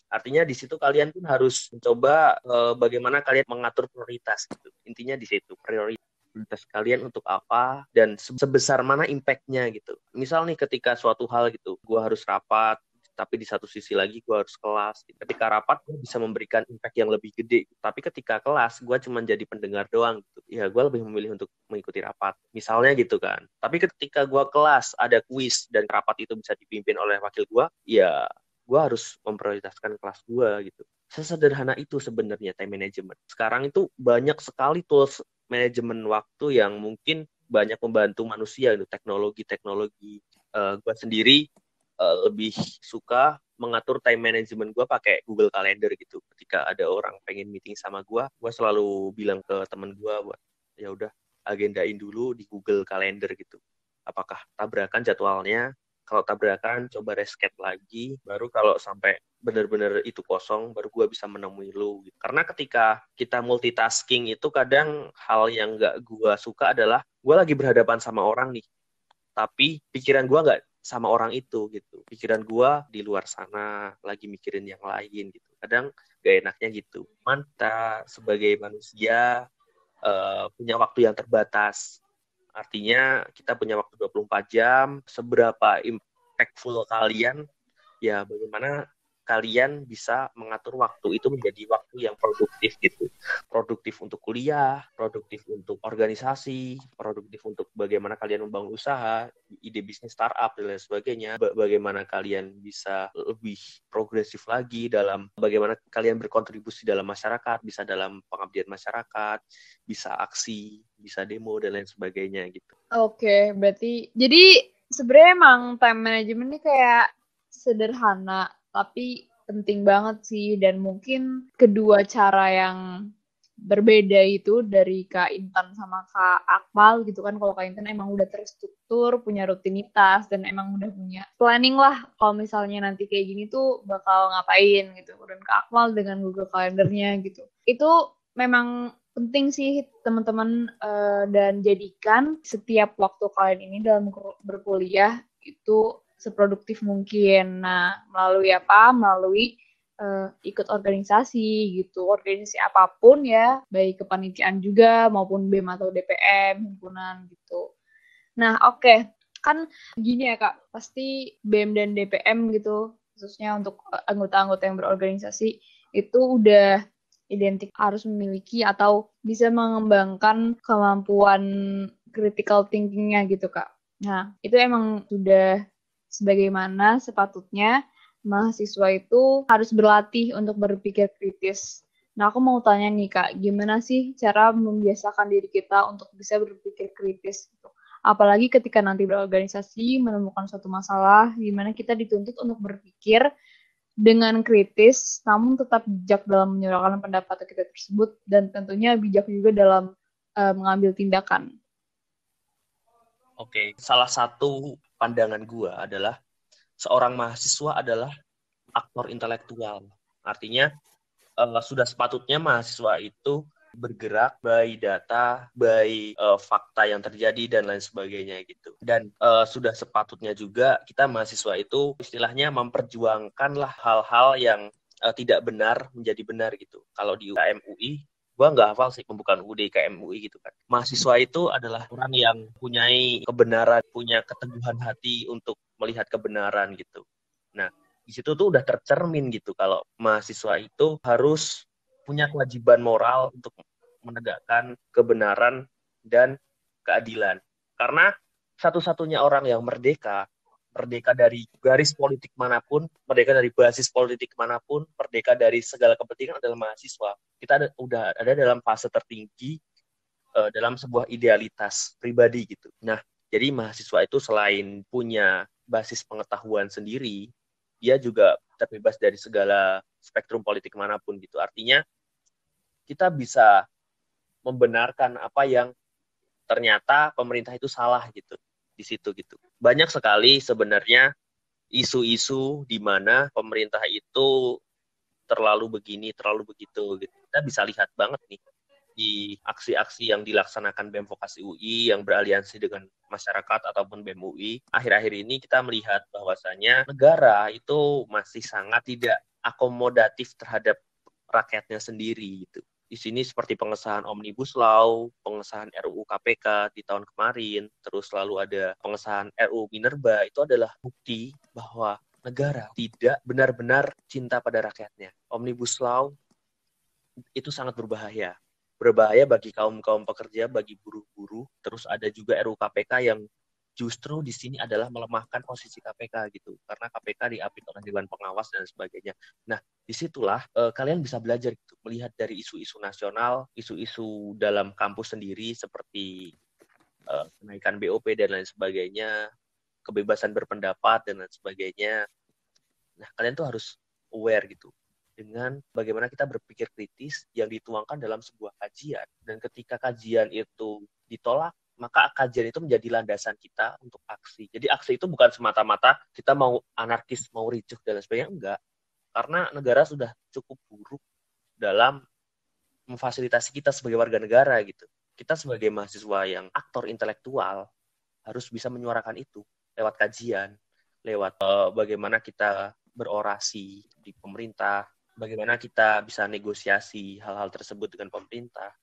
Artinya di situ kalian pun harus mencoba bagaimana kalian mengatur prioritas gitu. Intinya di situ, prioritas. prioritas kalian untuk apa, dan sebesar mana impact-nya gitu. Misal nih ketika suatu hal gitu, gue harus rapat, tapi di satu sisi lagi gue harus kelas. Ketika rapat, gue bisa memberikan impact yang lebih gede. Tapi ketika kelas, gue cuma jadi pendengar doang gitu. Ya, gue lebih memilih untuk mengikuti rapat. Misalnya gitu kan. Tapi ketika gue kelas, ada kuis, dan rapat itu bisa dipimpin oleh wakil gue, ya gue harus memprioritaskan kelas gue gitu. Sesederhana itu sebenarnya time management. Sekarang itu banyak sekali tools manajemen waktu yang mungkin banyak membantu manusia gitu. Teknologi. Gue sendiri lebih suka mengatur time management gue pakai Google Calendar gitu. Ketika ada orang pengen meeting sama gue selalu bilang ke temen gue buat ya udah agendain dulu di Google Calendar gitu. Apakah tabrakan jadwalnya? Kalau tabrakan coba reschedule lagi. Baru kalau sampai benar-benar itu kosong, baru gue bisa menemui lu. Gitu. Karena ketika kita multitasking itu kadang hal yang gak gue suka adalah gue lagi berhadapan sama orang nih, tapi pikiran gue nggak sama orang itu gitu. Pikiran gue di luar sana lagi mikirin yang lain gitu. Kadang gak enaknya gitu. Kita sebagai manusia punya waktu yang terbatas. Artinya kita punya waktu 24 jam. Seberapa impactful kalian, ya bagaimana kalian bisa mengatur waktu itu menjadi waktu yang produktif gitu. Produktif untuk kuliah, produktif untuk organisasi, produktif untuk bagaimana kalian membangun usaha, ide bisnis startup, dan lain sebagainya. Bagaimana kalian bisa lebih progresif lagi dalam bagaimana kalian berkontribusi dalam masyarakat, bisa dalam pengabdian masyarakat, bisa aksi, bisa demo, dan lain sebagainya gitu. Oke, berarti jadi sebenarnya emang time management ini kayak sederhana, tapi penting banget sih. Dan mungkin kedua cara yang berbeda itu dari Kak Intan sama Kak Akmal gitu kan. Kalau Kak Intan emang udah terstruktur, punya rutinitas, dan emang udah punya planning lah kalau misalnya nanti kayak gini tuh bakal ngapain gitu. Dan Kak Akmal dengan Google Calendar-nya gitu. Itu memang penting sih teman-teman, dan jadikan setiap waktu kalian ini dalam berkuliah itu seproduktif mungkin. Nah, melalui apa? Melalui ikut organisasi gitu. Organisasi apapun ya, baik kepanitiaan juga maupun BEM atau DPM, himpunan gitu. Nah, oke. Kan gini ya Kak, pasti BEM dan DPM gitu, khususnya untuk anggota-anggota yang berorganisasi, itu udah identik harus memiliki atau bisa mengembangkan kemampuan critical thinking-nya gitu Kak. Nah, itu emang sudah sebagaimana sepatutnya mahasiswa itu harus berlatih untuk berpikir kritis. Nah, aku mau tanya nih Kak, gimana sih cara membiasakan diri kita untuk bisa berpikir kritis gitu? Apalagi ketika nanti berorganisasi, menemukan suatu masalah, gimana kita dituntut untuk berpikir dengan kritis, namun tetap bijak dalam menyuarakan pendapat kita tersebut, dan tentunya bijak juga dalam mengambil tindakan. Oke, salah satu pandangan gue adalah seorang mahasiswa adalah aktor intelektual. Artinya sudah sepatutnya mahasiswa itu bergerak by data, by fakta yang terjadi dan lain sebagainya gitu. Dan sudah sepatutnya juga kita mahasiswa itu istilahnya memperjuangkanlah hal-hal yang tidak benar menjadi benar gitu. Kalau di UKM UI, gue nggak hafal sih pembukaan UUD KM UI gitu kan. Mahasiswa itu adalah orang yang punyai kebenaran, punya keteguhan hati untuk melihat kebenaran gitu. Nah, di situ tuh udah tercermin gitu kalau mahasiswa itu harus punya kewajiban moral untuk menegakkan kebenaran dan keadilan. Karena satu-satunya orang yang merdeka dari garis politik manapun, merdeka dari basis politik manapun, merdeka dari segala kepentingan adalah mahasiswa. Kita udah ada dalam fase tertinggi dalam sebuah idealitas pribadi gitu. Nah, jadi mahasiswa itu selain punya basis pengetahuan sendiri, dia juga terbebas dari segala spektrum politik manapun gitu. Artinya kita bisa membenarkan apa yang ternyata pemerintah itu salah gitu di situ gitu. Banyak sekali sebenarnya isu-isu di mana pemerintah itu terlalu begini, terlalu begitu gitu. Kita bisa lihat banget nih di aksi-aksi yang dilaksanakan BEM Vokasi UI yang beraliansi dengan masyarakat ataupun BEM UI. Akhir-akhir ini kita melihat bahwasanya negara itu masih sangat tidak akomodatif terhadap rakyatnya sendiri gitu. Di sini seperti pengesahan Omnibus Law, pengesahan RUU KPK di tahun kemarin, terus lalu ada pengesahan RUU Minerba, itu adalah bukti bahwa negara tidak benar-benar cinta pada rakyatnya. Omnibus Law itu sangat berbahaya. Berbahaya bagi kaum-kaum pekerja, bagi buruh-buruh. Terus ada juga RUU KPK yang justru di sini adalah melemahkan posisi KPK gitu. Karena KPK diapit oleh Dewan Pengawas dan sebagainya. Nah, disitulah kalian bisa belajar gitu. Melihat dari isu-isu nasional, isu-isu dalam kampus sendiri seperti kenaikan BOP dan lain sebagainya, kebebasan berpendapat dan lain sebagainya. Nah, kalian tuh harus aware gitu dengan bagaimana kita berpikir kritis yang dituangkan dalam sebuah kajian. Dan ketika kajian itu ditolak, maka kajian itu menjadi landasan kita untuk aksi. Jadi aksi itu bukan semata-mata kita mau anarkis, mau ricuh dan lain sebagainya, enggak. Karena negara sudah cukup buruk dalam memfasilitasi kita sebagai warga negara gitu. Kita sebagai mahasiswa yang aktor intelektual harus bisa menyuarakan itu lewat kajian, lewat bagaimana kita berorasi di pemerintah, bagaimana kita bisa negosiasi hal-hal tersebut dengan pemerintah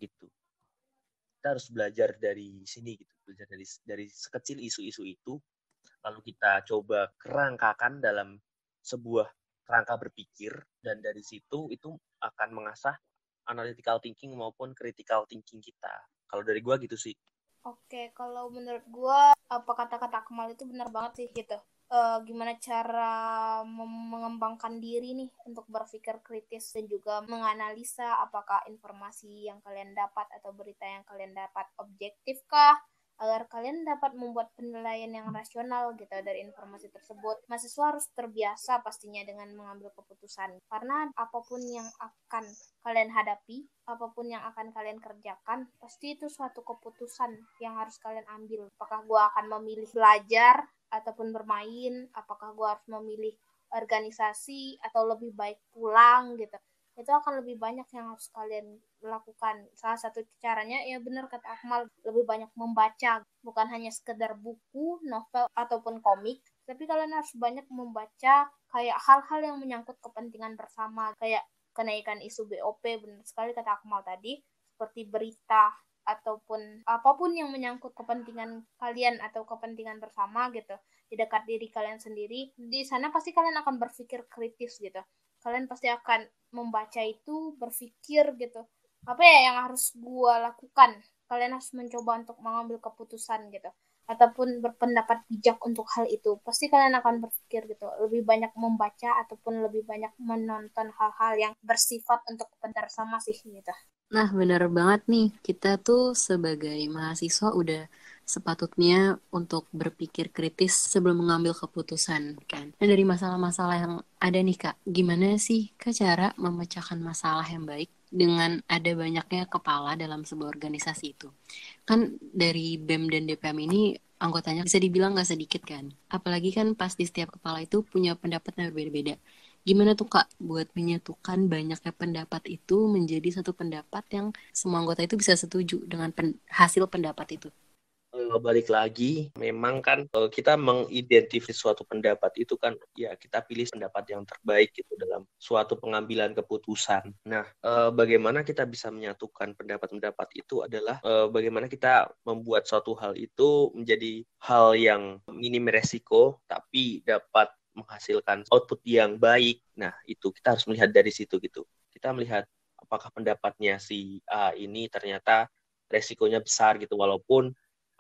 gitu. Kita harus belajar dari sini gitu, belajar dari sekecil isu-isu itu, lalu kita coba kerangkakan dalam sebuah kerangka berpikir, dan dari situ itu akan mengasah analytical thinking maupun critical thinking kita. Kalau dari gua gitu sih. Oke, kalau menurut gua apa kata-kata Akmal itu benar banget sih gitu. Gimana cara mengembangkan diri nih untuk berpikir kritis dan juga menganalisa apakah informasi yang kalian dapat atau berita yang kalian dapat objektif kah, agar kalian dapat membuat penilaian yang rasional gitu dari informasi tersebut. Mahasiswa harus terbiasa pastinya dengan mengambil keputusan, karena apapun yang akan kalian hadapi, apapun yang akan kalian kerjakan, pasti itu suatu keputusan yang harus kalian ambil. Apakah gue akan memilih belajar ataupun bermain, apakah gue harus memilih organisasi atau lebih baik pulang gitu. Itu akan lebih banyak yang harus kalian lakukan. Salah satu caranya ya benar kata Akmal, lebih banyak membaca, bukan hanya sekedar buku, novel ataupun komik, tapi kalian harus banyak membaca kayak hal-hal yang menyangkut kepentingan bersama, kayak kenaikan isu BOP, benar sekali kata Akmal tadi, seperti berita ataupun apapun yang menyangkut kepentingan kalian atau kepentingan bersama gitu di dekat diri kalian sendiri. Di sana pasti kalian akan berpikir kritis gitu. Kalian pasti akan membaca itu, berpikir gitu, apa ya yang harus gua lakukan. Kalian harus mencoba untuk mengambil keputusan gitu, ataupun berpendapat bijak untuk hal itu. Pasti kalian akan berpikir gitu, lebih banyak membaca ataupun lebih banyak menonton hal-hal yang bersifat untuk kepentingan sama sih gitu. Nah, benar banget nih. Kita tuh sebagai mahasiswa udah sepatutnya untuk berpikir kritis sebelum mengambil keputusan, kan? Dan dari masalah-masalah yang ada nih, Kak, gimana sih, Kak, cara memecahkan masalah yang baik dengan ada banyaknya kepala dalam sebuah organisasi itu? Kan dari BEM dan DPM ini anggotanya bisa dibilang nggak sedikit, kan? Apalagi kan pasti setiap kepala itu punya pendapat yang berbeda-beda. Gimana tuh Kak buat menyatukan banyaknya pendapat itu menjadi satu pendapat yang semua anggota itu bisa setuju dengan hasil pendapat itu? Balik lagi, memang kan kita mengidentifikasi suatu pendapat itu kan ya kita pilih pendapat yang terbaik gitu dalam suatu pengambilan keputusan. Nah, bagaimana kita bisa menyatukan pendapat-pendapat itu adalah bagaimana kita membuat suatu hal itu menjadi hal yang minim resiko tapi dapat menghasilkan output yang baik. Nah, itu kita harus melihat dari situ gitu. Kita melihat apakah pendapatnya si A ini ternyata resikonya besar gitu, walaupun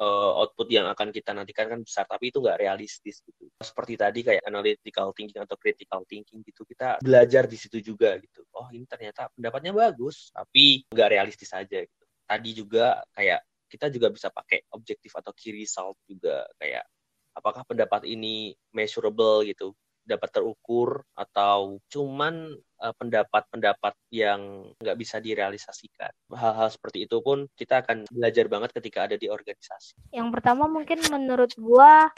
output yang akan kita nantikan kan besar, tapi itu nggak realistis gitu. Seperti tadi kayak analytical thinking atau critical thinking gitu, kita belajar di situ juga gitu. Oh, ini ternyata pendapatnya bagus, tapi nggak realistis aja gitu. Tadi juga kayak kita juga bisa pakai objektif atau key result juga, kayak apakah pendapat ini measurable gitu, dapat terukur, atau cuman pendapat-pendapat yang nggak bisa direalisasikan. Hal-hal seperti itu pun kita akan belajar banget ketika ada di organisasi. Yang pertama mungkin menurut gua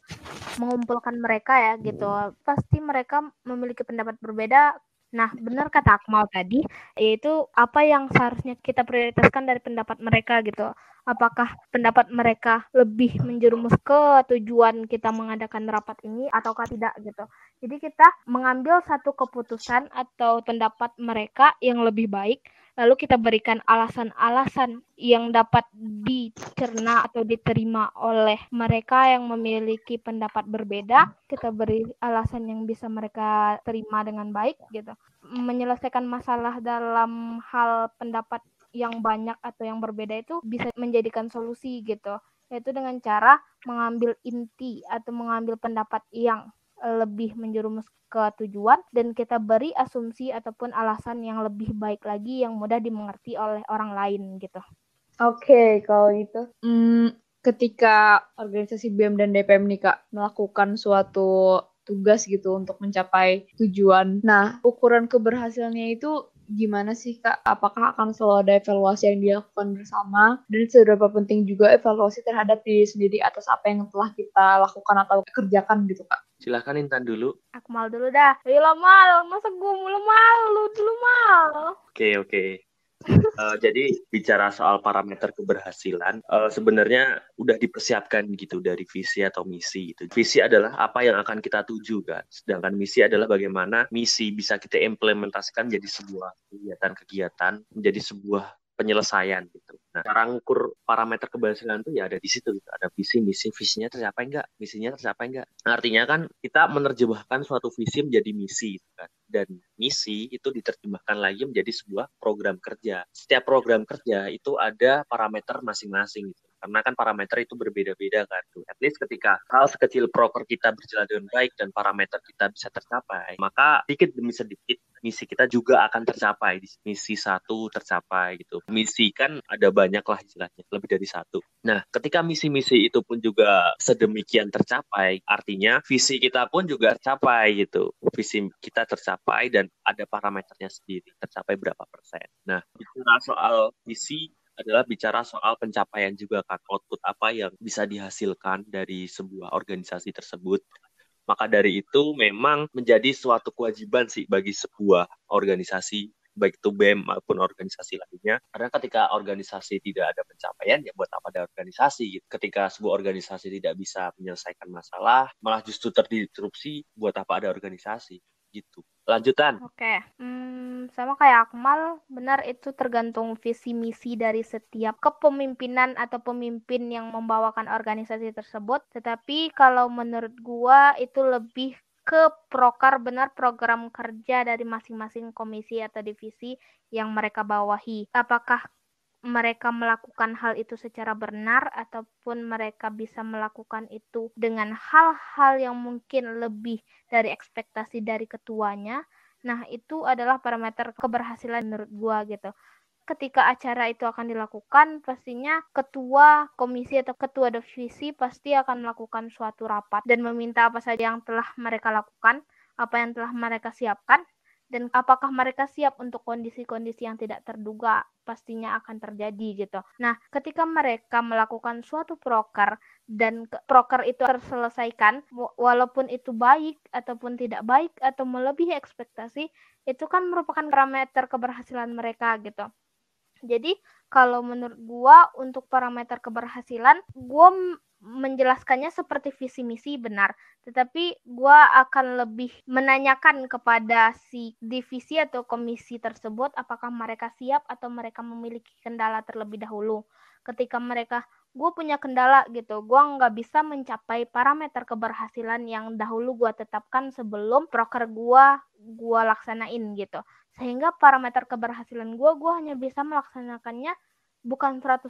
mengumpulkan mereka ya gitu. Pasti mereka memiliki pendapat berbeda. Nah, benar kata Akmal tadi, yaitu apa yang seharusnya kita prioritaskan dari pendapat mereka gitu. Apakah pendapat mereka lebih menjerumus ke tujuan kita mengadakan rapat ini ataukah tidak gitu. Jadi kita mengambil satu keputusan atau pendapat mereka yang lebih baik Lalu kita berikan alasan-alasan yang dapat dicerna atau diterima oleh mereka yang memiliki pendapat berbeda. Kita beri alasan yang bisa mereka terima dengan baik gitu. Menyelesaikan masalah dalam hal pendapat yang banyak atau yang berbeda itu bisa menjadikan solusi gitu. Yaitu dengan cara mengambil inti atau mengambil pendapat yang lebih menjerumus ke tujuan dan kita beri asumsi ataupun alasan yang lebih baik lagi yang mudah dimengerti oleh orang lain gitu. Oke, kalau gitu. Ketika organisasi BEM dan DPM nih Kak melakukan suatu tugas gitu untuk mencapai tujuan. Nah, ukuran keberhasilannya itu gimana sih Kak? Apakah akan selalu ada evaluasi yang dilakukan bersama? Dan seberapa penting juga evaluasi terhadap diri sendiri atas apa yang telah kita lakukan atau kerjakan gitu Kak? Silahkan Intan dulu. Aku mal dulu dah. Ayolah mal, masa gue mulu mal, lu dulu mal. Oke. Jadi bicara soal parameter keberhasilan, sebenarnya udah dipersiapkan gitu dari visi atau misi gitu. Visi adalah apa yang akan kita tuju kan, sedangkan misi adalah bagaimana misi bisa kita implementasikan jadi sebuah kegiatan-kegiatan, menjadi sebuah penyelesaian gitu. Nah, cara ngukur parameter keberhasilan itu ya ada di situ gitu. Ada visi, misi, visinya tercapai enggak, misinya tercapai enggak. Artinya kan kita menerjemahkan suatu visi menjadi misi gitu kan. Dan misi itu diterjemahkan lagi menjadi sebuah program kerja. Setiap program kerja itu ada parameter masing-masing gitu. Karena kan parameter itu berbeda-beda kan. At least ketika hal sekecil proker kita berjalan dengan baik dan parameter kita bisa tercapai, maka sedikit demi sedikit misi kita juga akan tercapai. Misi satu tercapai gitu. Misi kan ada banyak lah istilahnya, lebih dari satu. Nah, ketika misi-misi itu pun juga sedemikian tercapai, artinya visi kita pun juga tercapai gitu. Visi kita tercapai dan ada parameternya sendiri, tercapai berapa persen. Nah, bicara soal visi adalah bicara soal pencapaian juga kan, output apa yang bisa dihasilkan dari sebuah organisasi tersebut. Maka dari itu memang menjadi suatu kewajiban sih bagi sebuah organisasi, baik itu BEM maupun organisasi lainnya. Karena ketika organisasi tidak ada pencapaian, ya buat apa ada organisasi? Ketika sebuah organisasi tidak bisa menyelesaikan masalah, malah justru terdisrupsi, buat apa ada organisasi? Gitu. Lanjutan. Oke, sama kayak Akmal, benar itu tergantung visi misi dari setiap kepemimpinan atau pemimpin yang membawakan organisasi tersebut. Tetapi kalau menurut gua itu lebih ke proker benar program kerja dari masing-masing komisi atau divisi yang mereka bawahi. Apakah mereka melakukan hal itu secara benar ataupun mereka bisa melakukan itu dengan hal-hal yang mungkin lebih dari ekspektasi dari ketuanya. Nah, itu adalah parameter keberhasilan menurut gua gitu. Ketika acara itu akan dilakukan, pastinya ketua komisi atau ketua divisi pasti akan melakukan suatu rapat dan meminta apa saja yang telah mereka lakukan, apa yang telah mereka siapkan, dan apakah mereka siap untuk kondisi-kondisi yang tidak terduga pastinya akan terjadi gitu. Nah, ketika mereka melakukan suatu proker dan proker itu terselesaikan, walaupun itu baik ataupun tidak baik atau melebihi ekspektasi, itu kan merupakan parameter keberhasilan mereka gitu. Jadi kalau menurut gua untuk parameter keberhasilan, gua menjelaskannya seperti visi misi benar, tetapi gua akan lebih menanyakan kepada si divisi atau komisi tersebut apakah mereka siap atau mereka memiliki kendala terlebih dahulu. Ketika mereka, gue punya kendala gitu, gue nggak bisa mencapai parameter keberhasilan yang dahulu gue tetapkan sebelum proker gue laksanain gitu. Sehingga parameter keberhasilan gue hanya bisa melaksanakannya bukan 100%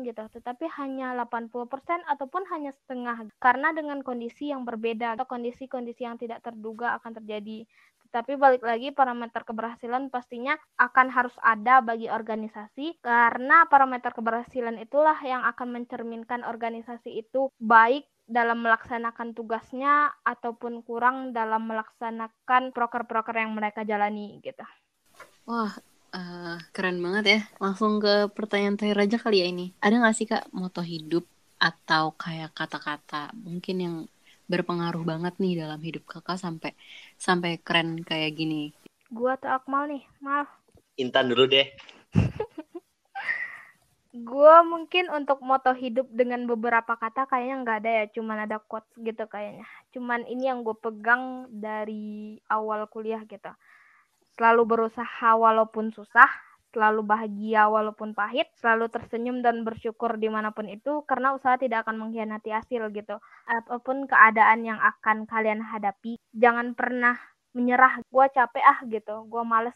gitu, tetapi hanya 80% ataupun hanya setengah. Karena dengan kondisi yang berbeda atau kondisi-kondisi yang tidak terduga akan terjadi. Tetapi balik lagi parameter keberhasilan pastinya akan harus ada bagi organisasi karena parameter keberhasilan itulah yang akan mencerminkan organisasi itu baik dalam melaksanakan tugasnya ataupun kurang dalam melaksanakan proker-proker yang mereka jalani gitu. Wah, keren banget ya. Langsung ke pertanyaan terakhir aja kali ya ini. Ada nggak sih Kak moto hidup atau kayak kata-kata mungkin yang berpengaruh banget nih dalam hidup Kakak sampai keren kayak gini? Gua atau Akmal nih, maaf. Intan dulu deh. Gue mungkin untuk moto hidup dengan beberapa kata kayaknya nggak ada ya, cuman ada quotes gitu kayaknya. Cuman ini yang gue pegang dari awal kuliah gitu. Selalu berusaha walaupun susah, selalu bahagia walaupun pahit, selalu tersenyum dan bersyukur dimanapun itu, karena usaha tidak akan mengkhianati hasil gitu. Apapun keadaan yang akan kalian hadapi, jangan pernah menyerah. Gua capek gitu, gua males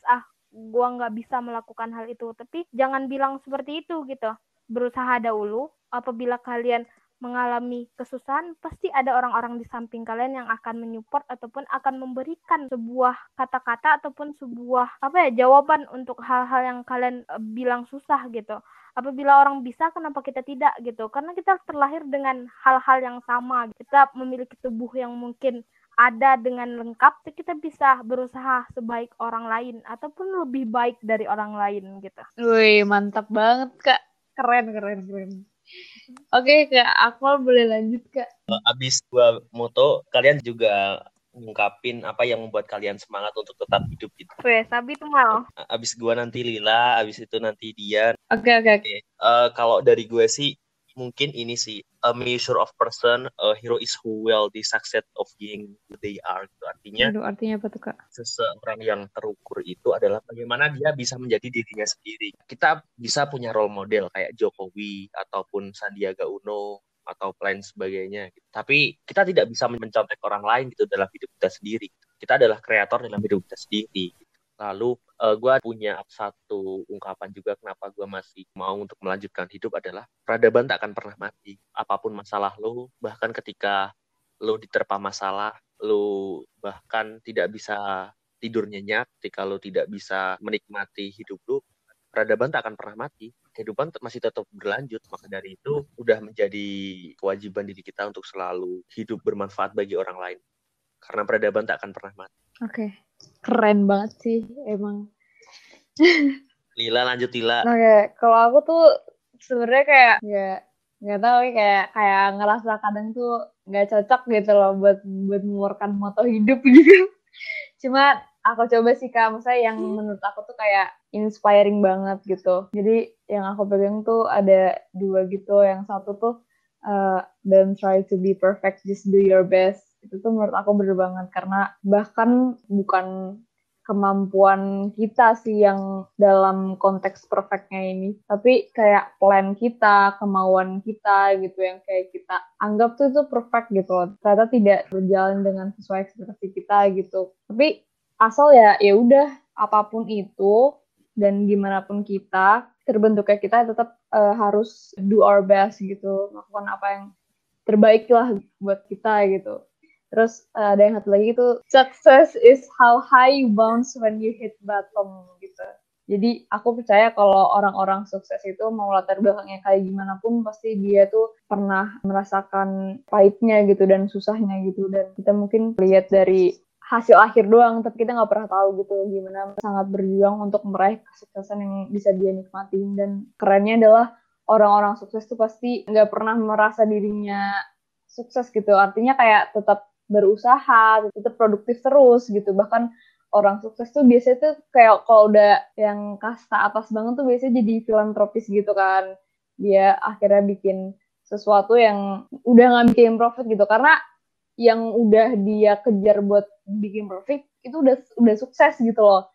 gua nggak bisa melakukan hal itu. Tapi jangan bilang seperti itu gitu. Berusaha dahulu. Apabila kalian mengalami kesusahan, pasti ada orang-orang di samping kalian yang akan menyupport ataupun akan memberikan sebuah kata-kata ataupun sebuah jawaban untuk hal-hal yang kalian bilang susah gitu. Apabila orang bisa, kenapa kita tidak gitu? Karena kita terlahir dengan hal-hal yang sama. Kita memiliki tubuh yang mungkin ada dengan lengkap, kita bisa berusaha sebaik orang lain ataupun lebih baik dari orang lain gitu. Wih, mantap banget Kak. Keren. Oke, Kak Akmal boleh lanjut Kak. Abis gua moto, kalian juga ngungkapin apa yang membuat kalian semangat untuk tetap hidup gitu. Weh, Sabi tuh mal. Abis gua nanti Lila, abis itu nanti Dian. Oke. Kalau dari gue sih mungkin ini sih, a measure of person, a hero is who will the success of being who they are gitu. Artinya apa tuh Kak? Seseorang yang terukur itu adalah bagaimana dia bisa menjadi dirinya sendiri. Kita bisa punya role model kayak Jokowi ataupun Sandiaga Uno atau lain sebagainya gitu. Tapi kita tidak bisa mencontek orang lain gitu dalam hidup kita sendiri. Kita adalah kreator dalam hidup kita sendiri. Lalu gue punya satu ungkapan juga kenapa gue masih mau untuk melanjutkan hidup adalah peradaban tak akan pernah mati. Apapun masalah lo, bahkan ketika lo diterpa masalah, lo bahkan tidak bisa tidur nyenyak, ketika lo tidak bisa menikmati hidup lo, peradaban tak akan pernah mati. Kehidupan masih tetap berlanjut. Maka dari itu udah menjadi kewajiban diri kita untuk selalu hidup bermanfaat bagi orang lain. Karena peradaban tak akan pernah mati. Oke. Keren banget sih emang. Lila, lanjut Lila. Oke, kalau aku tuh sebenarnya kayak nggak tahu kayak ngerasa kadang tuh nggak cocok gitu loh buat mengeluarkan moto hidup gitu. Cuma aku coba sih Kak, maksudnya yang menurut aku tuh kayak inspiring banget gitu. Jadi yang aku pegang tuh ada 2 gitu. Yang satu tuh don't try to be perfect, just do your best. Itu tuh menurut aku bener banget, karena bahkan bukan kemampuan kita sih yang dalam konteks perfectnya ini, tapi kayak plan kita, kemauan kita gitu yang kayak kita anggap tuh itu perfect gitu loh, ternyata tidak berjalan dengan sesuai ekspektasi kita gitu. Tapi asal ya udah apapun itu dan gimana pun kita terbentuknya, kita tetap harus do our best gitu, melakukan apa yang terbaik lah buat kita gitu. Terus ada yang satu lagi itu, success is how high you bounce when you hit bottom gitu. Jadi aku percaya kalau orang-orang sukses itu mau latar belakangnya kayak gimana pun, pasti dia tuh pernah merasakan pahitnya gitu dan susahnya gitu. Dan kita mungkin lihat dari hasil akhir doang, tapi kita nggak pernah tahu gitu gimana sangat berjuang untuk meraih kesuksesan yang bisa dia nikmatin. Dan kerennya adalah orang-orang sukses tuh pasti nggak pernah merasa dirinya sukses gitu. Artinya kayak tetap berusaha, tetap produktif terus gitu. Bahkan orang sukses tuh biasanya tuh kayak kalau udah yang kasta atas banget tuh biasanya jadi filantropis gitu kan. Dia akhirnya bikin sesuatu yang udah nggak bikin profit gitu, karena yang udah dia kejar buat bikin profit itu udah sukses gitu loh.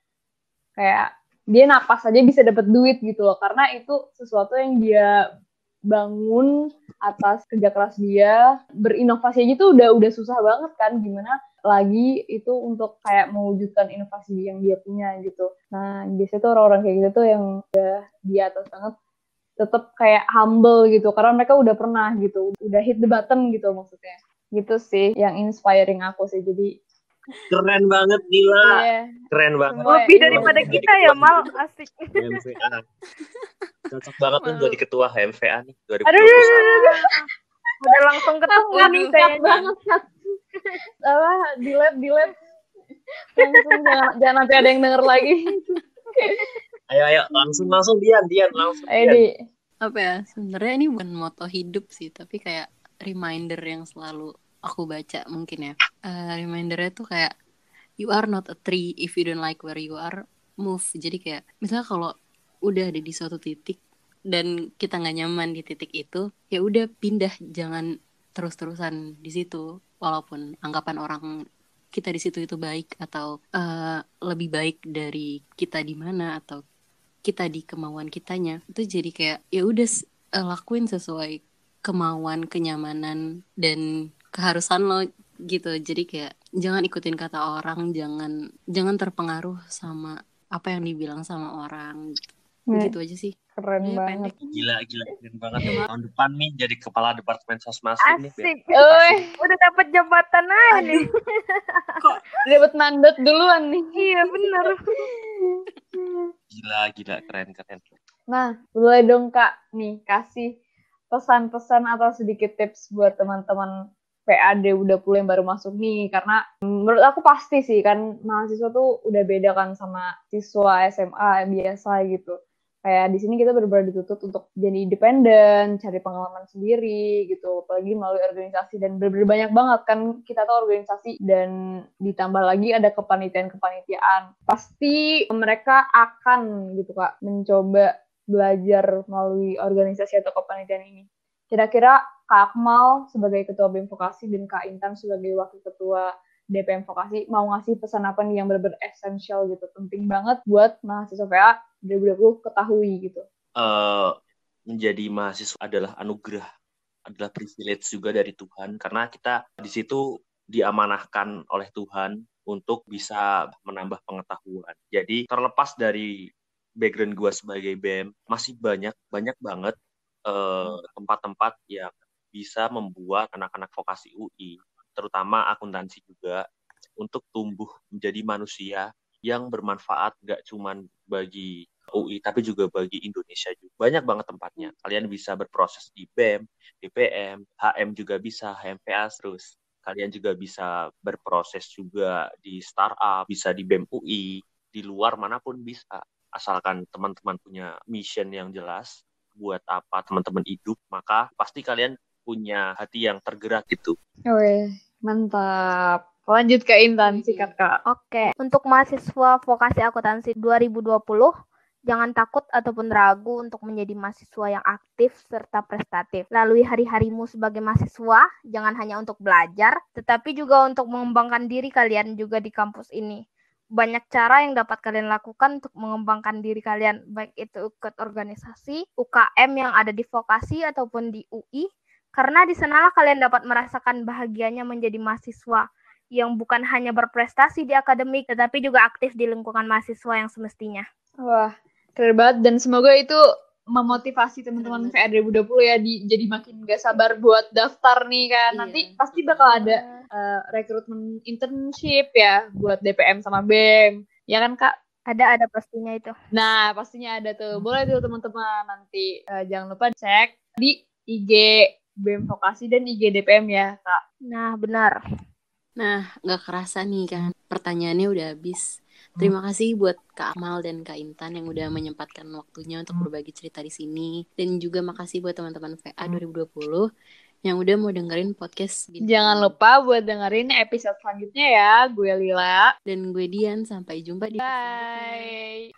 Kayak dia napas aja bisa dapat duit gitu loh, karena itu sesuatu yang dia bangun atas kerja keras dia. Berinovasi aja tuh udah susah banget kan, gimana lagi itu untuk kayak mewujudkan inovasi yang dia punya gitu. Nah biasanya tuh orang-orang kayak gitu tuh yang udah di atas banget tetap kayak humble gitu, karena mereka udah pernah gitu, udah hit the bottom gitu maksudnya. Gitu sih yang inspiring aku sih. Jadi keren banget Gila. Keren banget. Lebih daripada kita ya Mal, asik. HMVA. Cocok banget tuh jadi ketua HMVA nih 2021. Aduh. Udah langsung ketemu nih kayaknya. Banget kan. Delete. Langsung jangan sampai ada yang denger lagi. Ayo langsung Dian langsung. Edi. Apa ya, sebenarnya ini bukan moto hidup sih, tapi kayak reminder yang selalu aku baca mungkin ya. Remindernya tuh kayak, you are not a tree if you don't like where you are, move. Jadi kayak misalnya kalau udah ada di suatu titik dan kita nggak nyaman di titik itu, ya udah pindah, jangan terus-terusan di situ. Walaupun anggapan orang kita di situ itu baik atau lebih baik dari kita di mana, atau kita di kemauan kitanya, itu jadi kayak ya udah lakuin sesuai kemauan, kenyamanan dan keharusan lo gitu. Jadi kayak jangan ikutin kata orang, jangan terpengaruh sama apa yang dibilang sama orang gitu aja sih. Keren Udah banget. pendek. Gila, keren banget. Tahun depan nih jadi kepala departemen sosmas ini. Asik. Oi, Udah dapat jabatan aja nih. kok dapat mandat duluan nih. Iya bener. Gila, keren. Nah, boleh dong Kak nih kasih pesan-pesan atau sedikit tips buat teman-teman PAD 20 yang baru masuk nih, karena menurut aku pasti sih kan mahasiswa tuh udah beda kan sama siswa SMA yang biasa gitu. Kayak di sini kita benar-benar dituntut untuk jadi independen, cari pengalaman sendiri gitu, apalagi melalui organisasi, dan benar-benar banyak banget kan kita tuh organisasi, dan ditambah lagi ada kepanitiaan. Pasti mereka akan gitu Kak mencoba belajar melalui organisasi atau kepanitiaan ini. Kira-kira Kak Akmal sebagai Ketua BEM Vokasi dan Kak Intan sebagai Wakil Ketua DPM Vokasi mau ngasih pesan apa nih yang benar-benar esensial gitu, penting banget buat mahasiswa PA 2020 ketahui gitu. Menjadi mahasiswa adalah anugerah, adalah privilege juga dari Tuhan, karena kita di situ diamanahkan oleh Tuhan untuk bisa menambah pengetahuan. Jadi terlepas dari background gue sebagai BEM, masih banyak banget tempat-tempat yang bisa membuat anak-anak vokasi UI, terutama akuntansi juga, untuk tumbuh menjadi manusia yang bermanfaat gak cuma bagi UI, tapi juga bagi Indonesia juga. Banyak banget tempatnya. Kalian bisa berproses di BEM, DPM, HM juga bisa, HMPA terus. Kalian juga bisa berproses juga di startup, bisa di BEM UI, di luar manapun bisa. Asalkan teman-teman punya mission yang jelas, buat apa teman-teman hidup, maka pasti kalian punya hati yang tergerak gitu. Oke, mantap. Lanjut ke Intan, sikat Kak. Oke, untuk mahasiswa vokasi akuntansi 2020, jangan takut ataupun ragu untuk menjadi mahasiswa yang aktif serta prestatif. Lalui hari-harimu sebagai mahasiswa, jangan hanya untuk belajar, tetapi juga untuk mengembangkan diri kalian juga di kampus ini. Banyak cara yang dapat kalian lakukan untuk mengembangkan diri kalian, baik itu ikut organisasi, UKM yang ada di vokasi ataupun di UI, karena di sanalah kalian dapat merasakan bahagianya menjadi mahasiswa yang bukan hanya berprestasi di akademik, tetapi juga aktif di lingkungan mahasiswa yang semestinya. Wah, keren banget, dan semoga itu memotivasi teman-teman PA 2020 ya, jadi makin gak sabar buat daftar nih kan. Iya, Nanti pasti bakal ada rekrutmen internship ya buat DPM sama BEM. Ya kan Kak? Ada pastinya itu. Nah, pastinya ada tuh. Boleh tuh teman-teman nanti jangan lupa cek di IG BEM Vokasi dan IG DPM ya, Kak. Nah, benar. Nah, gak kerasa nih kan, pertanyaannya udah habis. Terima kasih buat Kak Amal dan Kak Intan yang udah menyempatkan waktunya untuk berbagi cerita di sini. Dan juga makasih buat teman-teman VA 2020 yang udah mau dengerin podcast. Jangan lupa buat dengerin episode selanjutnya ya. Gue Lila. Dan gue Dian. Sampai jumpa di episode Bye.